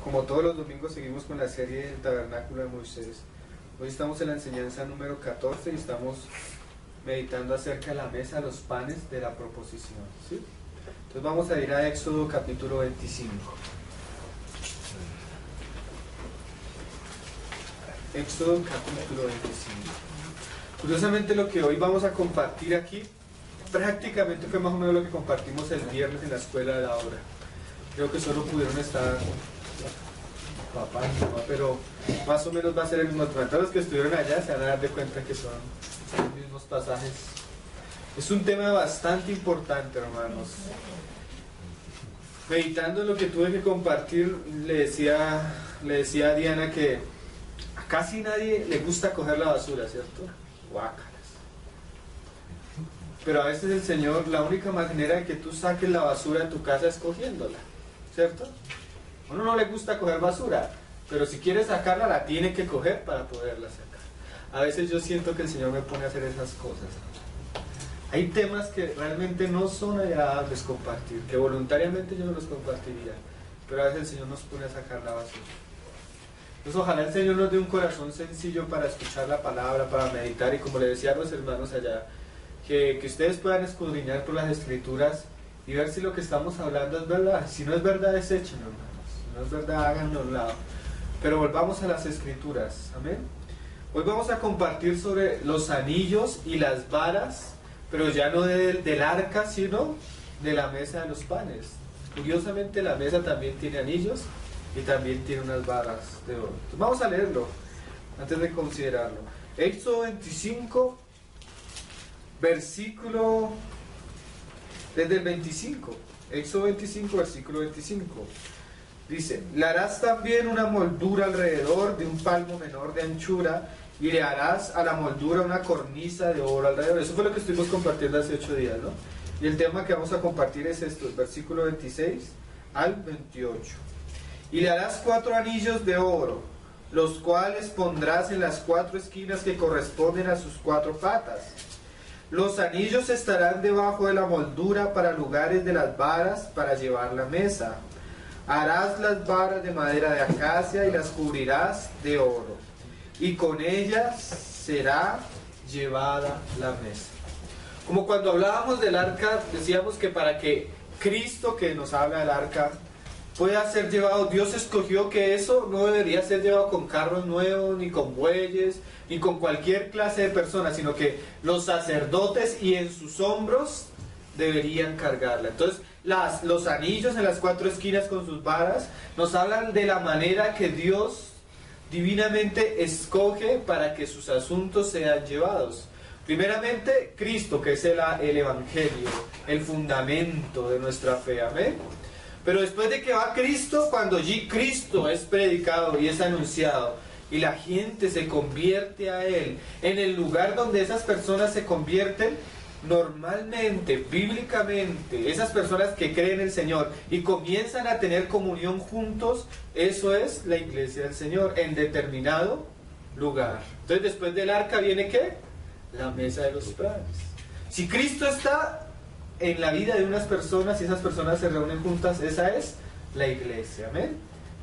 Como todos los domingos seguimos con la serie del Tabernáculo de Moisés. Hoy estamos en la enseñanza número 14 y estamos meditando acerca de la mesa de los panes de la proposición, ¿sí? Entonces vamos a ir a Éxodo capítulo 25. Éxodo capítulo 25. Curiosamente lo que hoy vamos a compartir aquí prácticamente fue más o menos lo que compartimos el viernes en la escuela de la obra. Creo que solo pudieron estar papá y mamá, pero más o menos va a ser el mismo tema. Todos los que estuvieron allá se van a dar de cuenta que son los mismos pasajes. Es un tema bastante importante, hermanos. Meditando lo que tuve que compartir, le decía a Diana que a casi nadie le gusta coger la basura, ¿cierto? Guácalas. Pero a veces el Señor, la única manera de que tú saques la basura de tu casa es cogiéndola, ¿cierto? A uno no le gusta coger basura, pero si quiere sacarla, la tiene que coger para poderla sacar. A veces yo siento que el Señor me pone a hacer esas cosas. Hay temas que realmente no son agradables compartir, que voluntariamente yo no los compartiría, pero a veces el Señor nos pone a sacar la basura. Entonces ojalá el Señor nos dé un corazón sencillo para escuchar la palabra, para meditar, y como le decía a los hermanos allá, que ustedes puedan escudriñar por las Escrituras y ver si lo que estamos hablando es verdad. Si no es verdad, deséchenlo, hermanos. Si no es verdad, háganlo a un lado. Pero volvamos a las Escrituras. Amén. Hoy vamos a compartir sobre los anillos y las varas, pero ya no del arca, sino de la mesa de los panes. Curiosamente, la mesa también tiene anillos y también tiene unas varas de oro. Entonces, vamos a leerlo antes de considerarlo. Éxodo 25, versículo, desde el 25. Éxodo 25, versículo 25. Dice: le harás también una moldura alrededor de un palmo menor de anchura, y le harás a la moldura una cornisa de oro alrededor. Eso fue lo que estuvimos compartiendo hace 8 días, ¿no? Y el tema que vamos a compartir es esto, versículo 26 al 28. Y le harás 4 anillos de oro, los cuales pondrás en las 4 esquinas que corresponden a sus 4 patas. Los anillos estarán debajo de la moldura para lugares de las varas para llevar la mesa. Harás las varas de madera de acacia y las cubrirás de oro, y con ellas será llevada la mesa. Como cuando hablábamos del arca, decíamos que para que Cristo, que nos habla del arca, pueda ser llevado, Dios escogió que eso no debería ser llevado con carros nuevos, ni con bueyes, ni con cualquier clase de persona, sino que los sacerdotes y en sus hombros deberían cargarla. Entonces, los anillos en las 4 esquinas con sus varas nos hablan de la manera que Dios divinamente escoge para que sus asuntos sean llevados. Primeramente, Cristo, que es el Evangelio, el fundamento de nuestra fe. Amén. Pero después de que va Cristo, cuando Cristo es predicado y es anunciado, y la gente se convierte a Él, en el lugar donde esas personas se convierten, normalmente, bíblicamente, esas personas que creen en el Señor y comienzan a tener comunión juntos, eso es la iglesia del Señor, en determinado lugar. Entonces, después del arca viene ¿qué? La mesa de los panes. Si Cristo está en la vida de unas personas y esas personas se reúnen juntas, esa es la iglesia. Amén.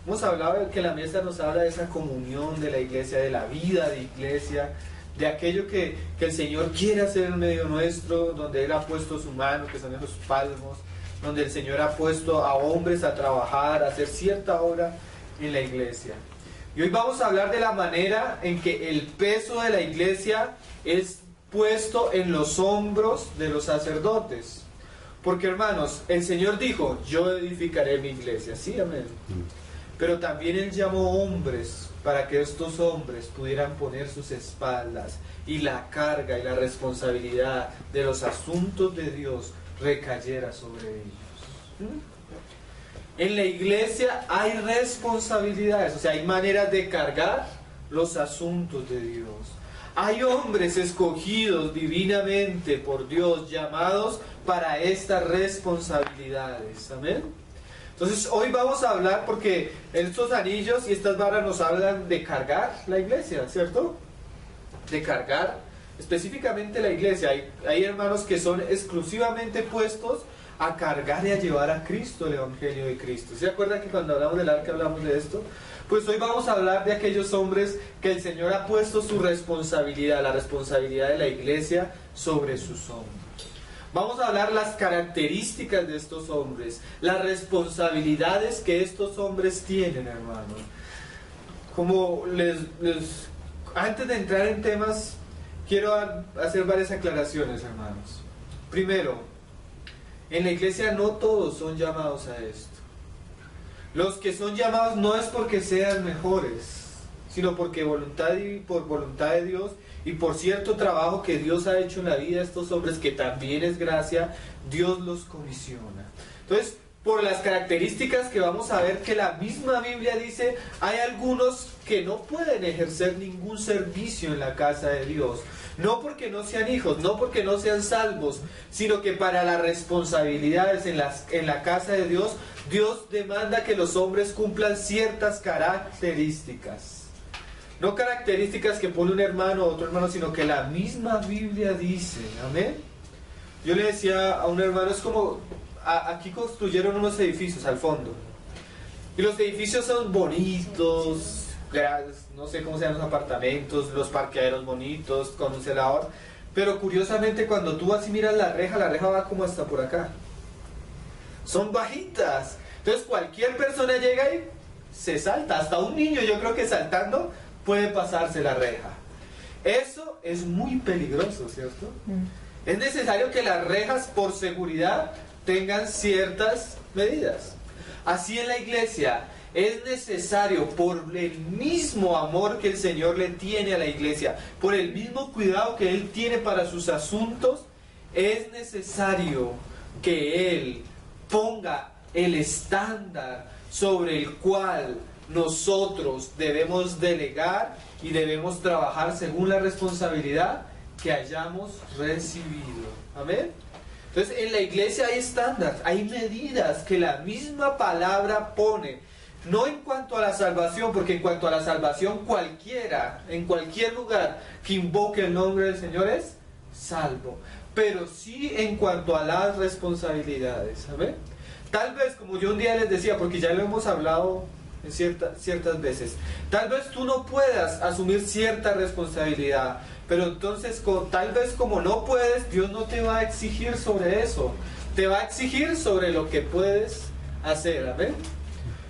Hemos hablado de que la mesa nos habla de esa comunión de la iglesia, de la vida de iglesia, de aquello que el Señor quiere hacer en medio nuestro, donde Él ha puesto su mano, que son esos palmos, donde el Señor ha puesto a hombres a trabajar, a hacer cierta obra en la iglesia. Y hoy vamos a hablar de la manera en que el peso de la iglesia es puesto en los hombros de los sacerdotes. Porque, hermanos, el Señor dijo: yo edificaré mi iglesia. Sí, amén. Pero también Él llamó hombres para que estos hombres pudieran poner sus espaldas y la carga y la responsabilidad de los asuntos de Dios recayera sobre ellos. En la iglesia hay responsabilidades, o sea, hay maneras de cargar los asuntos de Dios. Hay hombres escogidos divinamente por Dios, llamados para estas responsabilidades. Amén. Entonces hoy vamos a hablar, porque estos anillos y estas varas nos hablan de cargar la iglesia, ¿cierto? De cargar específicamente la iglesia. Hay hermanos que son exclusivamente puestos a cargar y a llevar a Cristo el Evangelio de Cristo. ¿Se acuerdan que cuando hablamos del arca hablamos de esto? Pues hoy vamos a hablar de aquellos hombres que el Señor ha puesto su responsabilidad, la responsabilidad de la iglesia, sobre sus hombros. Vamos a hablar las características de estos hombres, las responsabilidades que estos hombres tienen, hermanos. Como antes de entrar en temas, quiero hacer varias aclaraciones, hermanos. Primero, en la iglesia no todos son llamados a esto. Los que son llamados no es porque sean mejores, sino porque por voluntad de Dios y por cierto trabajo que Dios ha hecho en la vida de estos hombres, que también es gracia, Dios los comisiona. Entonces, por las características que vamos a ver que la misma Biblia dice, hay algunos que no pueden ejercer ningún servicio en la casa de Dios. No porque no sean hijos, no porque no sean salvos, sino que para las responsabilidades en la casa de Dios, Dios demanda que los hombres cumplan ciertas características. No características que pone un hermano o otro hermano, sino que la misma Biblia dice. Amén. Yo le decía a un hermano, es como, aquí construyeron unos edificios al fondo. Y los edificios son bonitos, no sé cómo se llaman los apartamentos, los parqueaderos bonitos, con un celador. Pero curiosamente cuando tú vas y miras la reja va como hasta por acá. Son bajitas. Entonces cualquier persona llega y se salta. Hasta un niño, yo creo que saltando puede pasarse la reja. Eso es muy peligroso, ¿cierto? Es necesario que las rejas, por seguridad, tengan ciertas medidas. Así en la iglesia es necesario, por el mismo amor que el Señor le tiene a la iglesia, por el mismo cuidado que Él tiene para sus asuntos, es necesario que Él ponga el estándar sobre el cual nosotros debemos delegar y debemos trabajar según la responsabilidad que hayamos recibido. Amén. Entonces en la iglesia hay estándares, hay medidas que la misma palabra pone. No en cuanto a la salvación, porque en cuanto a la salvación cualquiera, en cualquier lugar que invoque el nombre del Señor es salvo. Pero sí en cuanto a las responsabilidades. ¿Amén? Tal vez, como yo un día les decía, porque ya lo hemos hablado en ciertas veces, tal vez tú no puedas asumir cierta responsabilidad, pero entonces tal vez como no puedes, Dios no te va a exigir sobre eso, te va a exigir sobre lo que puedes hacer. ¿Amén?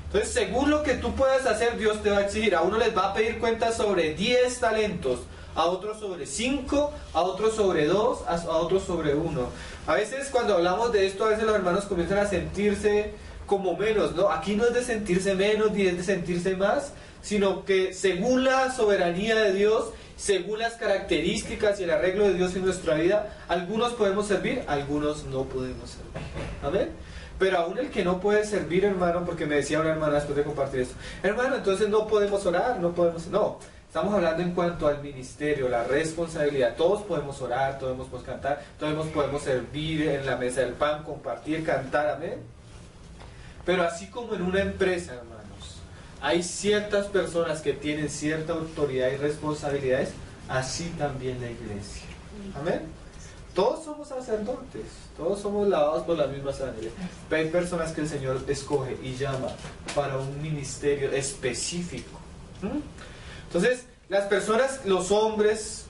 Entonces, según lo que tú puedas hacer, Dios te va a exigir. A uno les va a pedir cuentas sobre 10 talentos, a otros sobre 5, a otros sobre 2, a otros sobre 1. A veces cuando hablamos de esto, a veces los hermanos comienzan a sentirse como menos, ¿no? Aquí no es de sentirse menos ni es de sentirse más, sino que según la soberanía de Dios, según las características y el arreglo de Dios en nuestra vida, algunos podemos servir, algunos no podemos servir. ¿Amén? Pero aún el que no puede servir, hermano, porque me decía una hermana después de compartir esto, hermano, entonces no podemos orar, no, estamos hablando en cuanto al ministerio, la responsabilidad. Todos podemos orar, todos podemos cantar, todos podemos servir en la mesa del pan, compartir, cantar, amén. Pero así como en una empresa, hermanos, hay ciertas personas que tienen cierta autoridad y responsabilidades, así también la iglesia. Amén. Todos somos sacerdotes, todos somos lavados por la misma sangre, pero hay personas que el Señor escoge y llama para un ministerio específico. Entonces, las personas, los hombres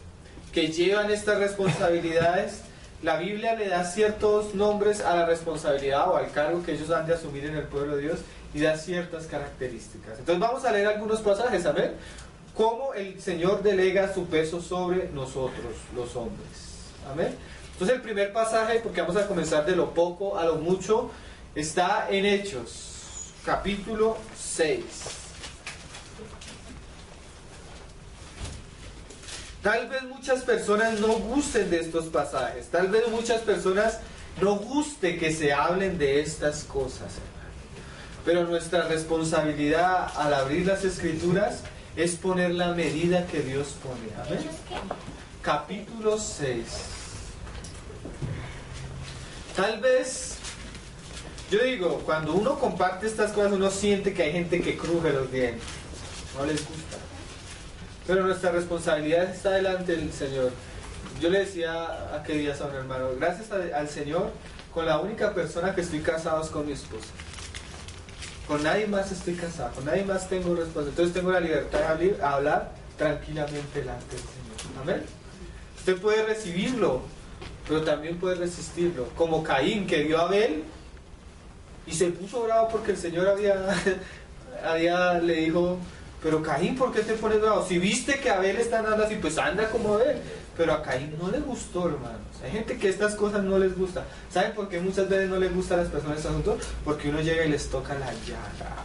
que llevan estas responsabilidades, la Biblia le da ciertos nombres a la responsabilidad o al cargo que ellos han de asumir en el pueblo de Dios y da ciertas características. Entonces vamos a leer algunos pasajes, a ver cómo el Señor delega su peso sobre nosotros, los hombres. Amén. Entonces el primer pasaje, porque vamos a comenzar de lo poco a lo mucho, está en Hechos, capítulo 6. Tal vez muchas personas no gusten de estos pasajes, tal vez muchas personas no guste que se hablen de estas cosas, hermano. Pero nuestra responsabilidad al abrir las Escrituras es poner la medida que Dios pone. Amén. Capítulo 6. Tal vez, yo digo, cuando uno comparte estas cosas, uno siente que hay gente que cruje los dientes, no les gusta. Pero nuestra responsabilidad está delante del Señor. Yo le decía aquel día a un hermano, gracias al Señor, con la única persona que estoy casado es con mi esposa. Con nadie más estoy casado, con nadie más tengo responsabilidad. Entonces tengo la libertad de hablar tranquilamente delante del Señor. Amén. Usted puede recibirlo, pero también puede resistirlo. Como Caín, que vio a Abel y se puso bravo porque el Señor le dijo: pero Caín, ¿por qué te pones bravo? Si viste que Abel está andando así, pues anda como Abel. Pero a Caín no le gustó, hermanos. Hay gente que estas cosas no les gusta. ¿Saben por qué muchas veces no les gusta a las personas estos asuntos? Porque uno llega y les toca la llaga.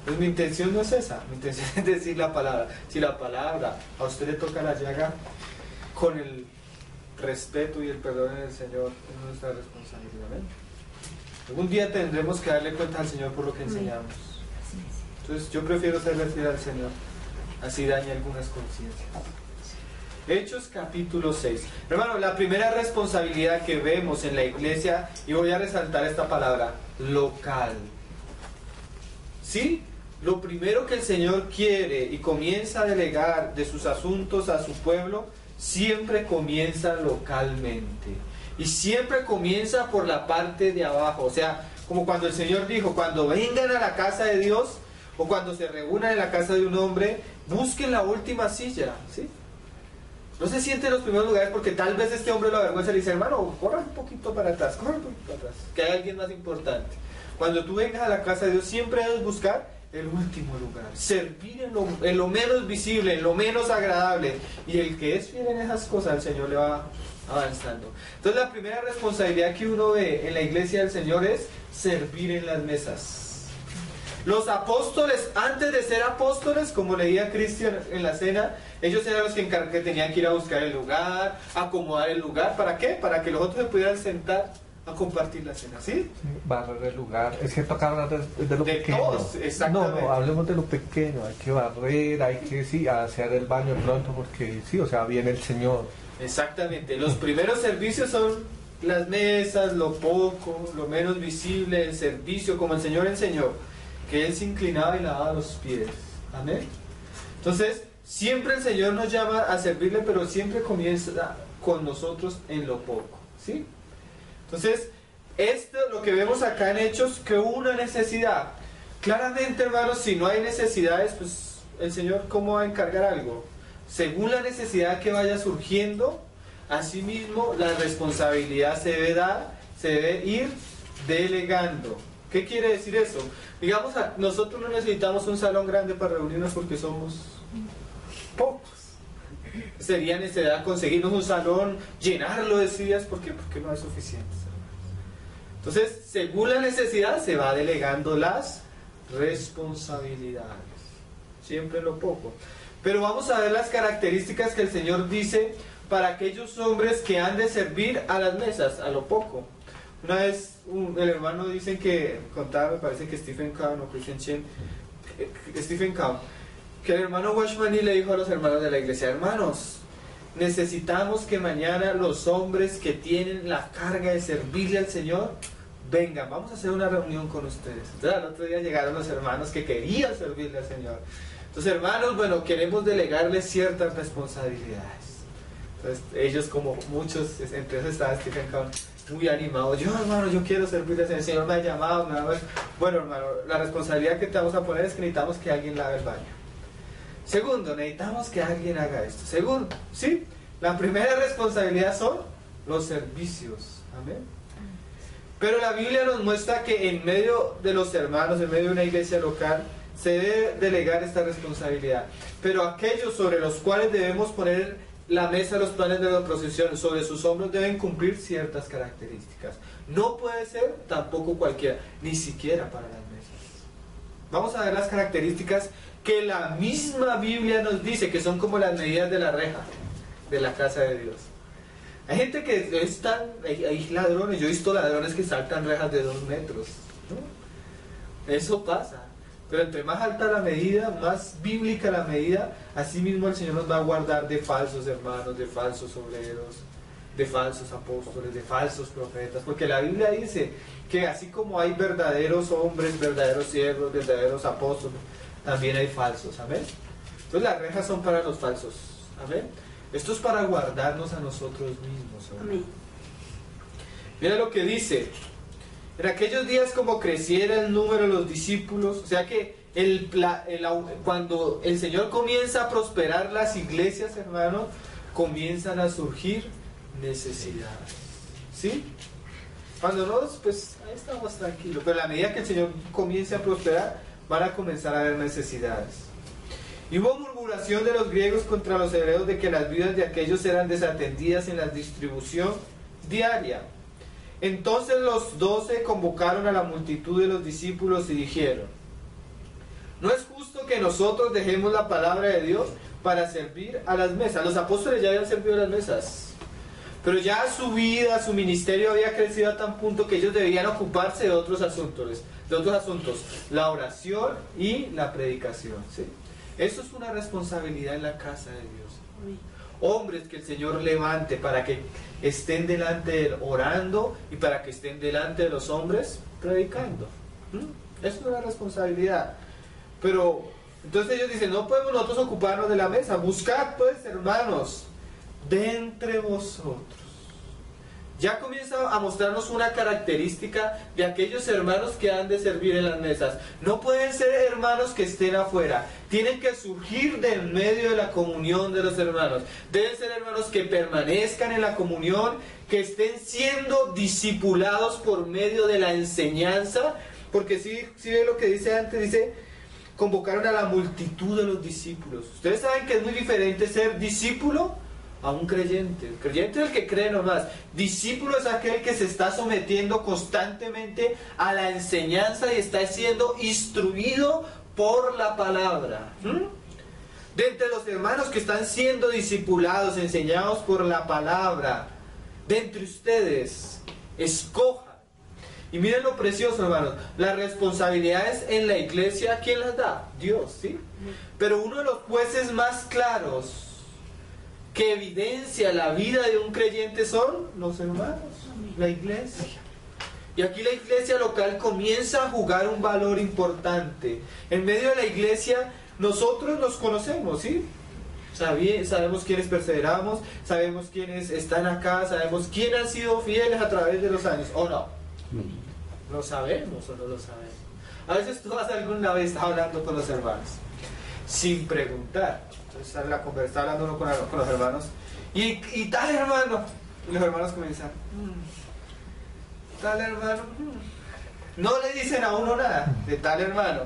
Pues mi intención no es esa. Mi intención es decir la palabra. Si la palabra a usted le toca la llaga, con el respeto y el perdón del Señor, es nuestra responsabilidad. ¿Ven? Algún día tendremos que darle cuenta al Señor por lo que enseñamos. Entonces yo prefiero serle fiel al Señor. Así daña algunas conciencias. Hechos capítulo 6. Hermano, la primera responsabilidad que vemos en la iglesia, y voy a resaltar esta palabra, local. ¿Sí? Lo primero que el Señor quiere y comienza a delegar de sus asuntos a su pueblo, siempre comienza localmente. Y siempre comienza por la parte de abajo. O sea, como cuando el Señor dijo: cuando vengan a la casa de Dios, o cuando se reúnan en la casa de un hombre, busquen la última silla, ¿sí? No se sienten en los primeros lugares, porque tal vez este hombre lo avergüenza y le dice: hermano, corra un poquito para atrás, corra un poquito para atrás, que hay alguien más importante. Cuando tú vengas a la casa de Dios, siempre debes buscar el último lugar, servir en lo menos visible, en lo menos agradable, y el que es fiel en esas cosas, el Señor le va avanzando. Entonces la primera responsabilidad que uno ve en la iglesia del Señor es servir en las mesas. Los apóstoles, antes de ser apóstoles, como leía Cristian en la cena, ellos eran los que tenían que ir a buscar el lugar, acomodar el lugar. ¿Para qué? Para que los otros se pudieran sentar a compartir la cena, ¿sí? Barrer el lugar. Es que toca hablar de lo pequeño. Todos, exactamente. No, hablemos de lo pequeño. Hay que barrer, hay que, sí, hacer el baño pronto, porque sí, o sea, viene el Señor. Exactamente. Los primeros servicios son las mesas, lo poco, lo menos visible, el servicio, como el Señor enseñó, que Él se inclinaba y lavaba los pies. Amén. Entonces, siempre el Señor nos llama a servirle, pero siempre comienza con nosotros en lo poco, ¿sí? Entonces, esto lo que vemos acá en Hechos, que hubo una necesidad. Claramente, hermanos, si no hay necesidades, pues el Señor, ¿cómo va a encargar algo? Según la necesidad que vaya surgiendo, asimismo la responsabilidad se debe dar, se debe ir delegando. ¿Qué quiere decir eso? Digamos, nosotros no necesitamos un salón grande para reunirnos porque somos pocos. Sería necesidad conseguirnos un salón, llenarlo de sillas. ¿Por qué? Porque no es suficiente. Entonces, según la necesidad, se va delegando las responsabilidades. Siempre lo poco. Pero vamos a ver las características que el Señor dice para aquellos hombres que han de servir a las mesas, a lo poco. Una vez el hermano dicen que contaba, me parece que Stephen Cowan o Christian Chen, Stephen Cowan, que el hermano Watchman le dijo a los hermanos de la iglesia: hermanos, necesitamos que mañana los hombres que tienen la carga de servirle al Señor vengan, vamos a hacer una reunión con ustedes. Entonces al otro día llegaron los hermanos que querían servirle al Señor. Entonces, hermanos, bueno, queremos delegarles ciertas responsabilidades. Entonces ellos, como muchos, entre esos estaba Stephen Cowan, muy animado: yo, hermano, yo quiero servirle al Señor, el Señor me ha llamado, Bueno, hermano, la responsabilidad que te vamos a poner es que necesitamos que alguien lave el baño. Segundo, necesitamos que alguien haga esto. Segundo, ¿sí? La primera responsabilidad son los servicios. Amén. Pero la Biblia nos muestra que en medio de los hermanos, en medio de una iglesia local, se debe delegar esta responsabilidad. Pero aquellos sobre los cuales debemos poner la mesa, los planes de la procesión, sobre sus hombros, deben cumplir ciertas características. No puede ser tampoco cualquiera, ni siquiera para las mesas. Vamos a ver las características que la misma Biblia nos dice, que son como las medidas de la reja de la casa de Dios. Hay gente que hay ladrones, yo he visto ladrones que saltan rejas de 2 metros, ¿no? Eso pasa. Pero entre más alta la medida, más bíblica la medida, así mismo el Señor nos va a guardar de falsos hermanos, de falsos obreros, de falsos apóstoles, de falsos profetas. Porque la Biblia dice que así como hay verdaderos hombres, verdaderos siervos, verdaderos apóstoles, también hay falsos. Amén. Entonces las rejas son para los falsos. Amén. Esto es para guardarnos a nosotros mismos. Amén. Mira lo que dice. En aquellos días, como creciera el número de los discípulos, o sea que cuando el Señor comienza a prosperar las iglesias, hermanos, comienzan a surgir necesidades. ¿Sí? Cuando no, pues ahí estamos tranquilos. Pero a la medida que el Señor comience a prosperar, van a comenzar a haber necesidades. Y hubo murmuración de los griegos contra los hebreos de que las viudas de aquellos eran desatendidas en la distribución diaria. Entonces los 12 convocaron a la multitud de los discípulos y dijeron: ¿no es justo que nosotros dejemos la palabra de Dios para servir a las mesas? Los apóstoles ya habían servido a las mesas, pero ya su vida, su ministerio había crecido a tal punto que ellos debían ocuparse de otros asuntos, la oración y la predicación. ¿Sí? Eso es una responsabilidad en la casa de Dios. Hombres que el Señor levante para que estén delante de Él orando y para que estén delante de los hombres predicando. Eso es una responsabilidad. Pero entonces ellos dicen: no podemos nosotros ocuparnos de la mesa. Buscad pues, hermanos, de entre vosotros. Ya comienza a mostrarnos una característica de aquellos hermanos que han de servir en las mesas. No pueden ser hermanos que estén afuera. Tienen que surgir del medio de la comunión de los hermanos. Deben ser hermanos que permanezcan en la comunión, que estén siendo discipulados por medio de la enseñanza. Porque si ve lo que dice antes, dice: convocaron a la multitud de los discípulos. Ustedes saben que es muy diferente ser discípulo a un creyente. El creyente es el que cree nomás. Discípulo es aquel que se está sometiendo constantemente a la enseñanza y está siendo instruido por la palabra. De entre los hermanos que están siendo discipulados, enseñados por la palabra, de entre ustedes, escojan. Y miren lo precioso, hermanos. Las responsabilidades en la iglesia, ¿quién las da? Dios, ¿sí? Pero uno de los jueces más claros que evidencia la vida de un creyente son los hermanos, la iglesia. Y aquí la iglesia local comienza a jugar un valor importante. En medio de la iglesia nosotros nos conocemos, ¿sí? Sabemos quiénes perseveramos, sabemos quiénes están acá, sabemos quiénes han sido fieles a través de los años, ¿o no? ¿Lo sabemos o no lo sabemos? A veces tú vas alguna vez hablando con los hermanos sin preguntar. Entonces está hablando uno con los hermanos y tal hermano, y los hermanos comienzan: tal hermano, no le dicen a uno nada de tal hermano,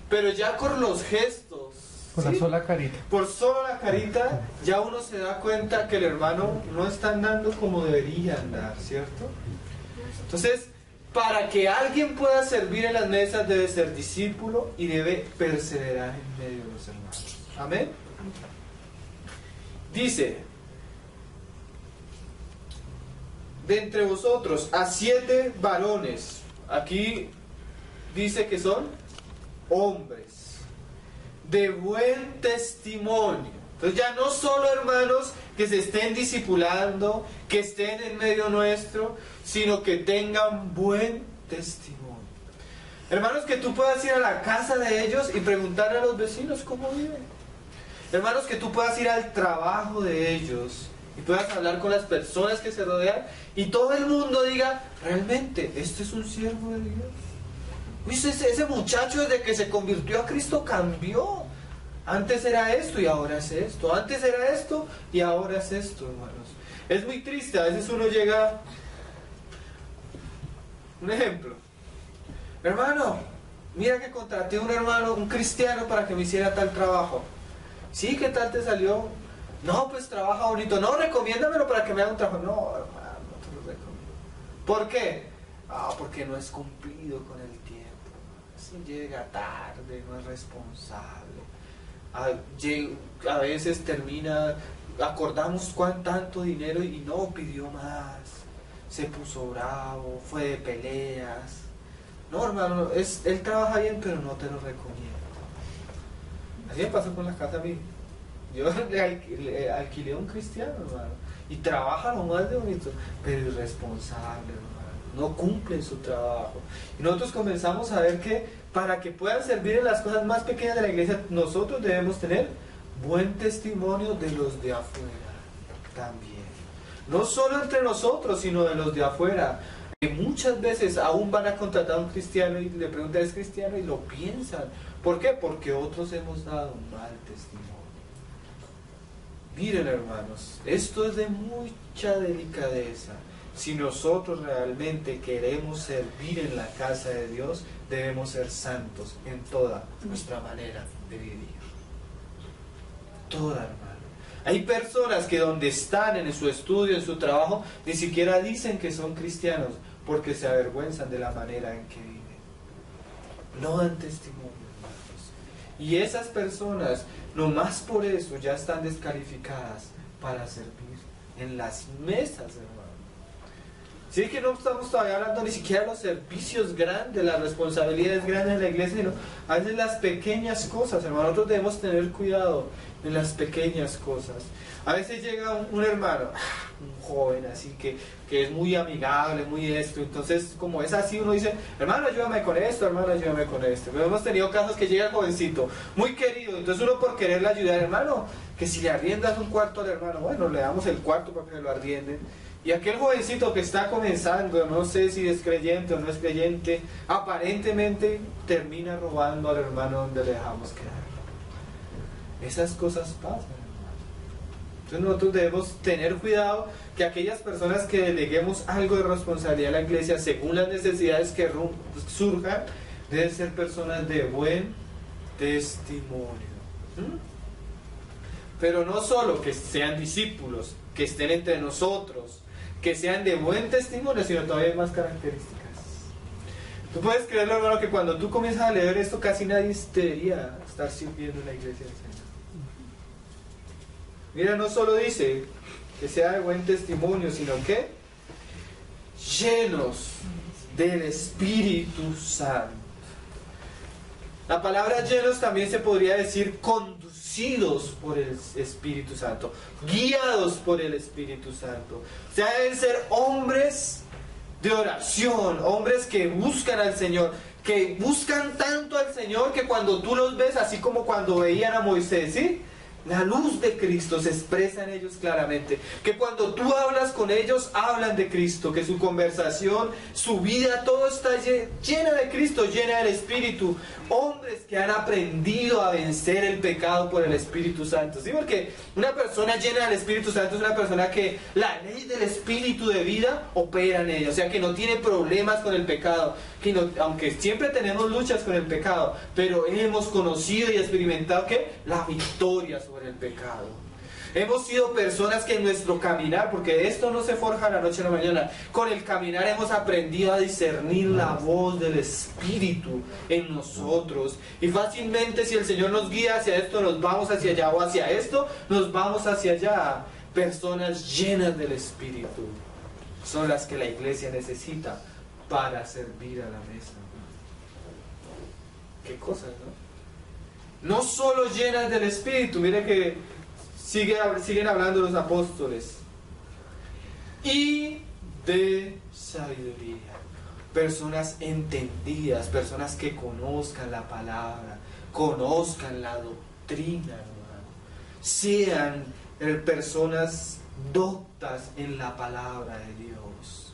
pero ya con los gestos, por la sola carita, por solo la carita, ya uno se da cuenta que el hermano no está andando como debería andar, ¿cierto? Entonces, para que alguien pueda servir en las mesas debe ser discípulo y debe perseverar en medio de los hermanos. Amén. Dice: de entre vosotros a 7 varones. Aquí dice que son hombres de buen testimonio. Entonces ya no solo hermanos que se estén discipulando, que estén en medio nuestro, sino que tengan buen testimonio. Hermanos, que tú puedas ir a la casa de ellos y preguntarle a los vecinos cómo viven. Hermanos, que tú puedas ir al trabajo de ellos y puedas hablar con las personas que se rodean y todo el mundo diga: realmente, este es un siervo de Dios. Uy, ese muchacho desde que se convirtió a Cristo cambió. Antes era esto y ahora es esto. Antes era esto y ahora es esto, hermanos. Es muy triste, a veces uno llega... Un ejemplo. Hermano, mira que contraté a un hermano, un cristiano, para que me hiciera tal trabajo. Sí, ¿qué tal te salió? No, pues trabaja bonito. No, recomiéndamelo para que me haga un trabajo. No, hermano, no te lo recomiendo. ¿Por qué? Porque no es cumplido con el tiempo. Eso llega tarde, no es responsable. A veces termina, acordamos tanto dinero y no pidió más. Se puso bravo, fue de peleas. No, hermano, él trabaja bien, pero no te lo recomiendo. Así me pasó con la casa a mí. Yo le alquilé a un cristiano, hermano, y trabaja lo más de bonito, pero irresponsable, hermano, no cumple su trabajo. Y nosotros comenzamos a ver que para que puedan servir en las cosas más pequeñas de la iglesia, nosotros debemos tener buen testimonio de los de afuera también. No solo entre nosotros, sino de los de afuera. Muchas veces aún van a contratar a un cristiano y le preguntan, ¿es cristiano? Y lo piensan. ¿Por qué? Porque otros hemos dado un mal testimonio. Miren, hermanos, esto es de mucha delicadeza. Si nosotros realmente queremos servir en la casa de Dios, debemos ser santos en toda nuestra manera de vivir. Toda, hermano. Hay personas que donde están en su estudio, en su trabajo, ni siquiera dicen que son cristianos porque se avergüenzan de la manera en que viven. No dan testimonio, hermanos. Y esas personas, nomás por eso, ya están descalificadas para servir en las mesas, hermano. Sí, que no estamos todavía hablando ni siquiera de los servicios grandes, las responsabilidades grandes de la iglesia, sino a veces las pequeñas cosas, hermano. Nosotros debemos tener cuidado en las pequeñas cosas. A veces llega un hermano, un joven así que es muy amigable, muy esto, entonces como es así uno dice, hermano ayúdame con esto, hermano ayúdame con esto. Pero hemos tenido casos que llega el jovencito, muy querido, entonces uno por quererle ayudar, hermano, que si le arriendas un cuarto al hermano, bueno, le damos el cuarto para que lo arrienden. Y aquel jovencito que está comenzando, no sé si es creyente o no es creyente, aparentemente termina robando al hermano donde le dejamos quedar. Esas cosas pasan, hermano. Entonces nosotros debemos tener cuidado que aquellas personas que deleguemos algo de responsabilidad a la iglesia según las necesidades que surjan, deben ser personas de buen testimonio. Pero no solo que sean discípulos, que estén entre nosotros, que sean de buen testimonio, sino todavía hay más características. Tú puedes creerlo, hermano, que cuando tú comienzas a leer esto, casi nadie debería estar sirviendo en la iglesia del Señor. Mira, no solo dice que sea de buen testimonio, sino que llenos del Espíritu Santo. La palabra llenos también se podría decir conducidos por el Espíritu Santo, guiados por el Espíritu Santo. O sea, deben ser hombres de oración, hombres que buscan al Señor, que buscan tanto al Señor que cuando tú los ves, así como cuando veían a Moisés, ¿sí? La luz de Cristo se expresa en ellos claramente. Que cuando tú hablas con ellos, hablan de Cristo. Que su conversación, su vida, todo está llena de Cristo, llena del Espíritu. Hombres que han aprendido a vencer el pecado por el Espíritu Santo. ¿Sí? Porque una persona llena del Espíritu Santo es una persona que la ley del Espíritu de vida opera en ella. O sea, que no tiene problemas con el pecado. Que no, aunque siempre tenemos luchas con el pecado, pero hemos conocido y experimentado que la victoria sobre el pecado. Hemos sido personas que en nuestro caminar, porque esto no se forja de la noche a la mañana, con el caminar hemos aprendido a discernir la voz del Espíritu en nosotros. Y fácilmente si el Señor nos guía hacia esto, nos vamos hacia allá, o hacia esto, nos vamos hacia allá. Personas llenas del Espíritu son las que la iglesia necesita para servir a la mesa. Qué cosas, ¿no? No solo llenas del Espíritu, mire que siguen hablando los apóstoles. Y de sabiduría. Personas entendidas, personas que conozcan la palabra, conozcan la doctrina, hermano. Sean personas doctas en la palabra de Dios.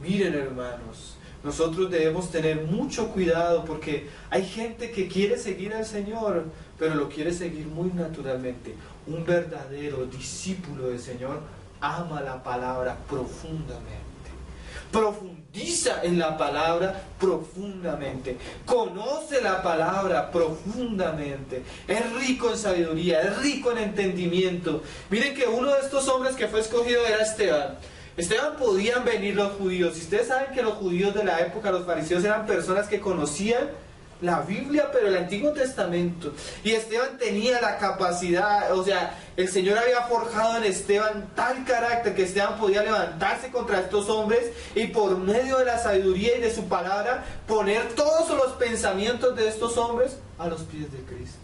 Miren, hermanos, nosotros debemos tener mucho cuidado porque hay gente que quiere seguir al Señor, pero lo quiere seguir muy naturalmente. Un verdadero discípulo del Señor ama la palabra profundamente. Profundiza en la palabra profundamente. Conoce la palabra profundamente. Es rico en sabiduría, es rico en entendimiento. Miren que uno de estos hombres que fue escogido era Esteban. Esteban podían venir los judíos. Y ustedes saben que los judíos de la época, los fariseos, eran personas que conocían la Biblia, pero el Antiguo Testamento. Y Esteban tenía la capacidad, o sea, el Señor había forjado en Esteban tal carácter que Esteban podía levantarse contra estos hombres y por medio de la sabiduría y de su palabra poner todos los pensamientos de estos hombres a los pies de Cristo.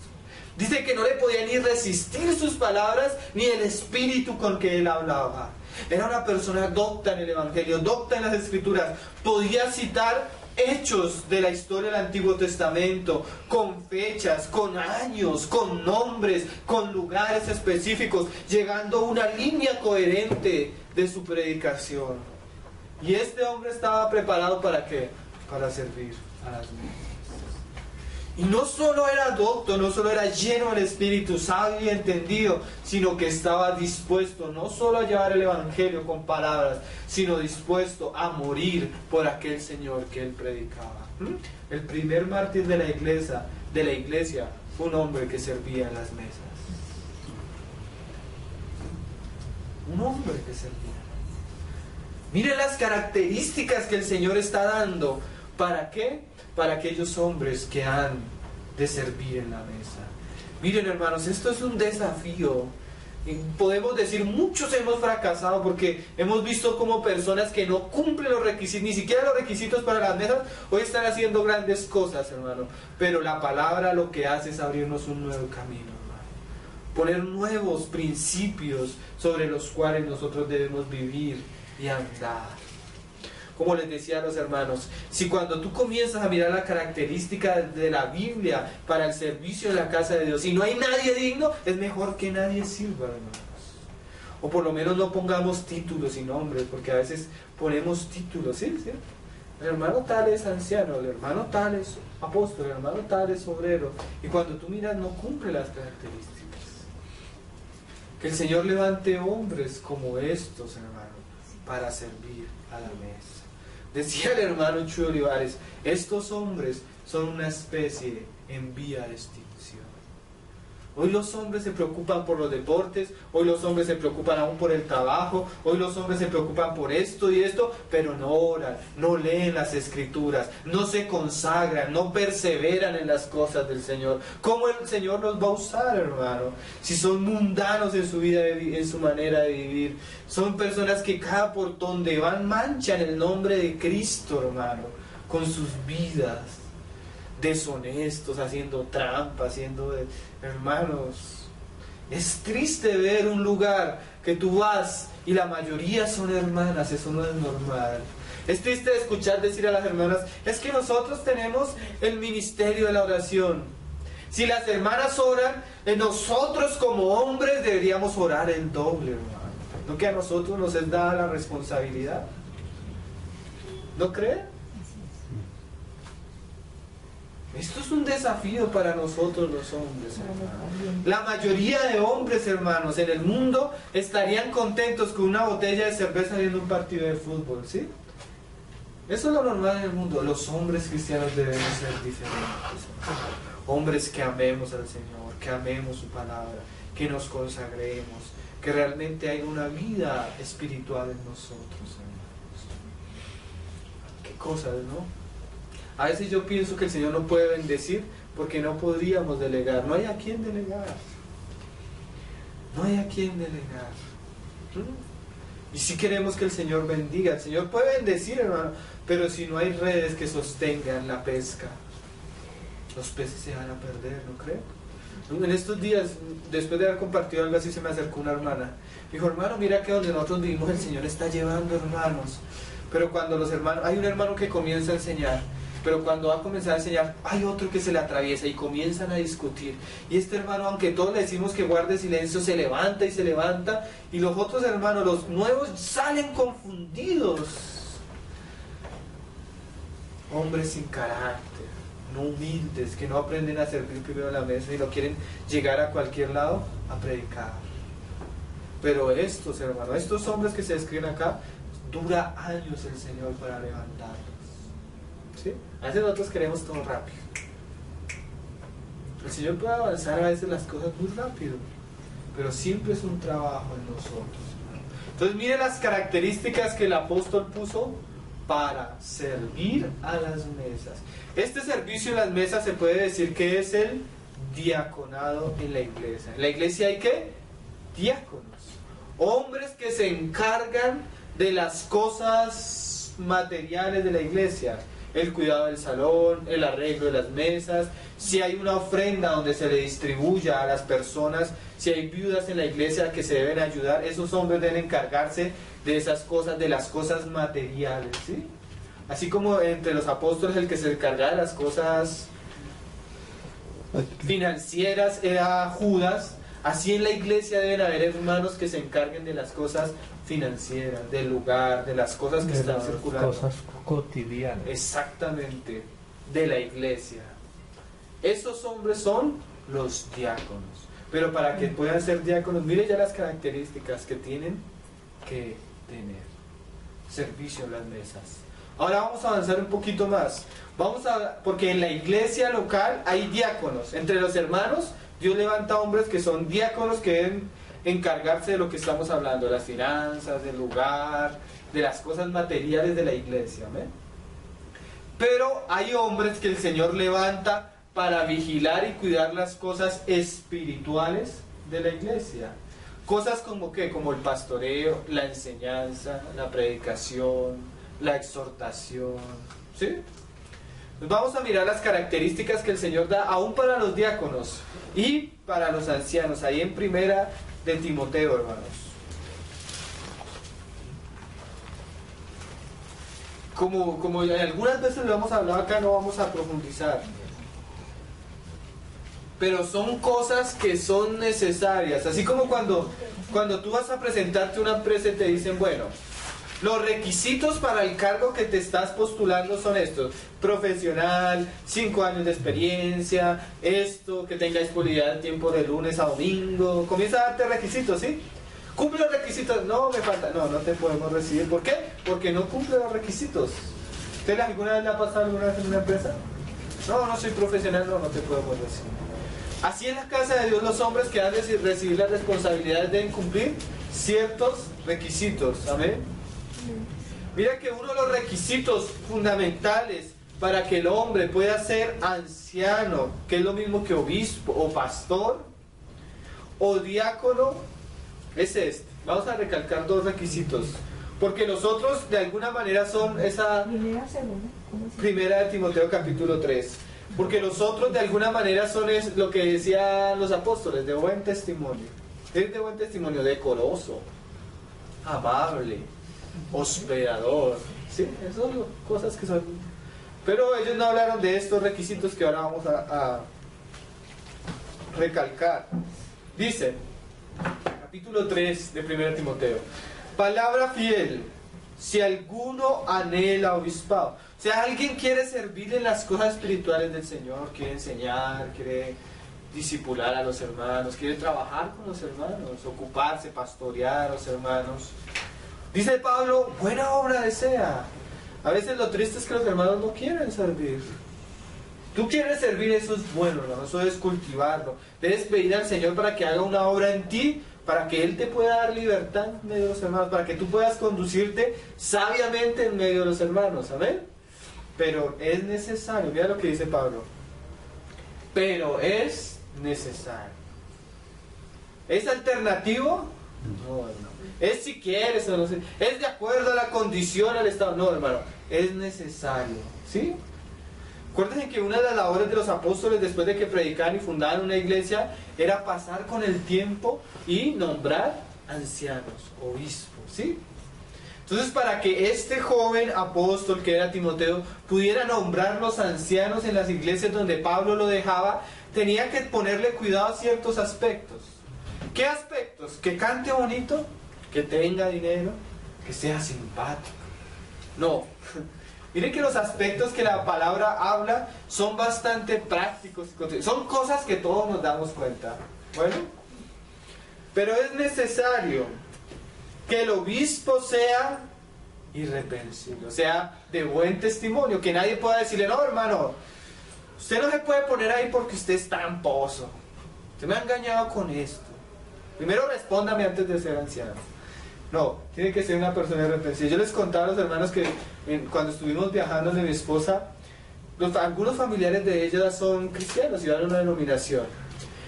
Dice que no le podía ni resistir sus palabras ni el espíritu con que él hablaba. Era una persona docta en el Evangelio, docta en las Escrituras. Podía citar hechos de la historia del Antiguo Testamento, con fechas, con años, con nombres, con lugares específicos, llegando a una línea coherente de su predicación. Y este hombre estaba preparado ¿para qué? Para servir a las mesas. Y no solo era docto, no solo era lleno del Espíritu, sabio y entendido, sino que estaba dispuesto no solo a llevar el Evangelio con palabras, sino dispuesto a morir por aquel Señor que él predicaba. El primer mártir de la iglesia fue un hombre que servía en las mesas. Un hombre que servía. Miren las características que el Señor está dando. ¿Para qué? Para aquellos hombres que han de servir en la mesa. Miren, hermanos, esto es un desafío. Podemos decir, muchos hemos fracasado porque hemos visto como personas que no cumplen los requisitos, ni siquiera los requisitos para las mesas, hoy están haciendo grandes cosas, hermano. Pero la palabra lo que hace es abrirnos un nuevo camino, hermano. Poner nuevos principios sobre los cuales nosotros debemos vivir y andar. Como les decía a los hermanos, si cuando tú comienzas a mirar la característica de la Biblia para el servicio en la casa de Dios y no hay nadie digno, es mejor que nadie sirva, hermanos. O por lo menos no pongamos títulos y nombres, porque a veces ponemos títulos, ¿sí? El hermano tal es anciano, el hermano tal es apóstol, el hermano tal es obrero. Y cuando tú miras no cumple las características. Que el Señor levante hombres como estos, hermanos, para servir a la mesa. Decía el hermano Chuy Olivares, estos hombres son una especie en vía de extinción. Hoy los hombres se preocupan por los deportes, hoy los hombres se preocupan aún por el trabajo, hoy los hombres se preocupan por esto y esto, pero no oran, no leen las escrituras, no se consagran, no perseveran en las cosas del Señor. ¿Cómo el Señor los va a usar, hermano? Si son mundanos en su vida, en su manera de vivir, son personas que cada por donde van manchan el nombre de Cristo, hermano, con sus vidas. Deshonestos, haciendo trampas, hermanos, es triste ver un lugar que tú vas y la mayoría son hermanas, eso no es normal. Es triste escuchar decir a las hermanas, es que nosotros tenemos el ministerio de la oración. Si las hermanas oran, nosotros como hombres deberíamos orar el doble, hermano. ¿No que a nosotros nos es dada la responsabilidad? ¿No creen? Esto es un desafío para nosotros los hombres, hermanos. La mayoría de hombres, hermanos, en el mundo estarían contentos con una botella de cerveza viendo un partido de fútbol, ¿sí? Eso es lo normal en el mundo. Los hombres cristianos deben ser diferentes. Hombres que amemos al Señor, que amemos su palabra, que nos consagremos, que realmente haya una vida espiritual en nosotros, hermanos. Qué cosas, ¿no? A veces yo pienso que el Señor no puede bendecir porque no podríamos delegar. No hay a quién delegar. No hay a quién delegar. Y si queremos que el Señor bendiga, el Señor puede bendecir, hermano, pero si no hay redes que sostengan la pesca, los peces se van a perder, ¿no creen? En estos días, después de haber compartido algo así, se me acercó una hermana. Dijo, hermano, mira que donde nosotros vivimos el Señor está llevando hermanos. Pero cuando los hermanos, hay un hermano que comienza a enseñar, pero cuando va a comenzar a enseñar, hay otro que se le atraviesa y comienzan a discutir. Y este hermano, aunque todos le decimos que guarde silencio, se levanta y se levanta. Y los otros hermanos, los nuevos, salen confundidos. Hombres sin carácter, no humildes, que no aprenden a servir primero a la mesa y no quieren llegar a cualquier lado a predicar. Pero estos hermanos, estos hombres que se describen acá, dura años el Señor para levantarlos. ¿Sí? A veces nosotros queremos todo rápido. El Señor puede avanzar a veces las cosas muy rápido, pero siempre es un trabajo en nosotros. Entonces miren las características que el apóstol puso para servir a las mesas. Este servicio en las mesas se puede decir que es el diaconado en la iglesia. En la iglesia hay ¿qué? Diáconos, hombres que se encargan de las cosas materiales de la iglesia. El cuidado del salón, el arreglo de las mesas, si hay una ofrenda donde se le distribuya a las personas, si hay viudas en la iglesia que se deben ayudar, esos hombres deben encargarse de esas cosas, de las cosas materiales, ¿sí? Así como entre los apóstoles el que se encargaba de las cosas financieras era Judas, Así en la iglesia deben haber hermanos que se encarguen de las cosas financieras, del lugar, de las cosas que están circulando. Cosas cotidianas. Exactamente, de la iglesia. Esos hombres son los diáconos. Pero para que puedan ser diáconos, mire ya las características que tienen que tener. Servicio en las mesas. Ahora vamos a avanzar un poquito más. Porque en la iglesia local hay diáconos. Entre los hermanos, Dios levanta hombres que son diáconos que deben encargarse de lo que estamos hablando, de las finanzas, del lugar, de las cosas materiales de la iglesia. ¿Ven? Pero hay hombres que el Señor levanta para vigilar y cuidar las cosas espirituales de la iglesia. Cosas como ¿qué? Como el pastoreo, la enseñanza, la predicación, la exhortación. ¿Sí? Pues vamos a mirar las características que el Señor da aún para los diáconos y para los ancianos, ahí en primera de Timoteo, hermanos. Como algunas veces lo hemos hablado acá, no vamos a profundizar. Pero son cosas que son necesarias. Así como cuando tú vas a presentarte a una empresa y te dicen, bueno, los requisitos para el cargo que te estás postulando son estos: profesional, 5 años de experiencia, esto, que tenga disponibilidad de tiempo de lunes a domingo. Comienza a darte requisitos, ¿sí? ¿Cumple los requisitos? No, me falta. No te podemos recibir. ¿Por qué? Porque no cumple los requisitos. ¿Usted alguna vez le ha pasado alguna vez en una empresa? No soy profesional, no te podemos recibir. Así en la casa de Dios los hombres que han de recibir las responsabilidades deben cumplir ciertos requisitos. Amén. Mira que uno de los requisitos fundamentales para que el hombre pueda ser anciano, que es lo mismo que obispo o pastor o diácono, es este. Vamos a recalcar 2 requisitos, porque los otros de alguna manera son esa primera de Timoteo capítulo 3. Porque los otros de alguna manera son lo que decían los apóstoles, de buen testimonio. Es de buen testimonio, decoroso, amable, hospedador. ¿Sí? Esas son cosas que son. Pero ellos no hablaron de estos requisitos que ahora vamos a recalcar. Dice, capítulo 3 de 1 Timoteo: palabra fiel, si alguno anhela obispado. O sea, alguien quiere servir en las cosas espirituales del Señor, quiere enseñar, quiere discipular a los hermanos, quiere trabajar con los hermanos, ocuparse, pastorear a los hermanos. Dice Pablo, buena obra desea. A veces lo triste es que los hermanos no quieren servir. Tú quieres servir, eso es bueno, hermano, eso es cultivarlo. Debes pedir al Señor para que haga una obra en ti, para que Él te pueda dar libertad en medio de los hermanos, para que tú puedas conducirte sabiamente en medio de los hermanos. Amén. Pero es necesario, mira lo que dice Pablo. Pero es necesario. ¿Es alternativo? No, hermano. Es si quieres o no sé. ¿Es de acuerdo a la condición, al estado? No, hermano. Es necesario. ¿Sí? Acuérdense que una de las labores de los apóstoles después de que predicaban y fundaban una iglesia era pasar con el tiempo y nombrar ancianos, obispos. ¿Sí? Entonces, para que este joven apóstol que era Timoteo pudiera nombrar los ancianos en las iglesias donde Pablo lo dejaba, tenía que ponerle cuidado a ciertos aspectos. ¿Qué aspectos? Que cante bonito, que tenga dinero, que sea simpático. No. Miren que los aspectos que la palabra habla son bastante prácticos. Son cosas que todos nos damos cuenta. Bueno, pero es necesario que el obispo sea irreprensible, o sea, de buen testimonio, que nadie pueda decirle, no, hermano, usted no se puede poner ahí porque usted es tramposo, usted me ha engañado con esto. Primero respóndame antes de ser anciano. No, tiene que ser una persona irreprensible. Yo les contaba a los hermanos que cuando estuvimos viajando de mi esposa, algunos familiares de ella son cristianos y van a una denominación.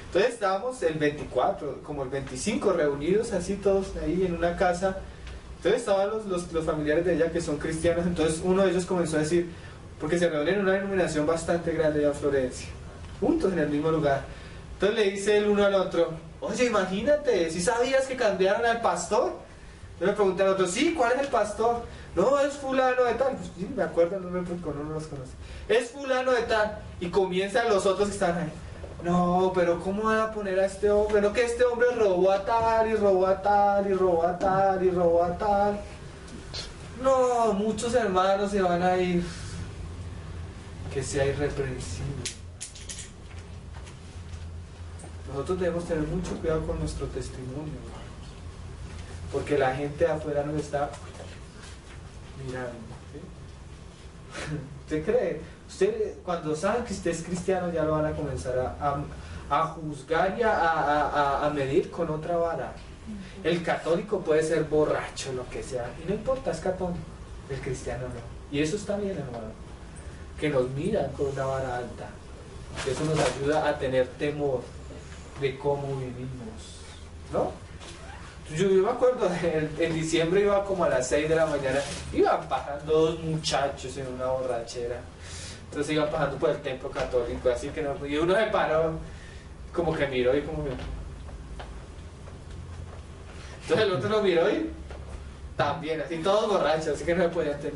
Entonces estábamos el 24, como el 25 reunidos así todos ahí en una casa. Entonces estaban los familiares de ella que son cristianos. Entonces uno de ellos comenzó a decir, porque se reunieron en una denominación bastante grande allá en Florencia, juntos en el mismo lugar. Entonces le dice el uno al otro, oye, imagínate, ¿sí sabías que cambiaron al pastor? Yo le pregunté al otro, sí, ¿cuál es el pastor? No, es fulano de tal. Pues, sí, me acuerdo el nombre porque uno no los conoce. Es fulano de tal. Y comienzan los otros que están ahí. No, pero ¿cómo van a poner a este hombre? No, que este hombre robó a tal y robó a tal y robó a tal y robó a tal. No, muchos hermanos se van a ir. Que sea irreprensible. Nosotros debemos tener mucho cuidado con nuestro testimonio, hermanos, porque la gente de afuera nos está mirando. ¿Sí? ¿Usted cree? Usted, cuando saben que usted es cristiano, ya lo van a comenzar a juzgar y a medir con otra vara. El católico puede ser borracho, lo que sea, y no importa, es católico. El cristiano no. Y eso está bien, hermano. Que nos miran con una vara alta. Eso nos ayuda a tener temor de cómo vivimos, ¿no? Yo me acuerdo, en diciembre iba como a las 6 de la mañana, iban pasando dos muchachos en una borrachera. Entonces iban pasando por el templo católico, así que no, y uno se paró, como que miró y como miró. Entonces el otro lo miró y también, así todos borrachos, así que no se podían tener.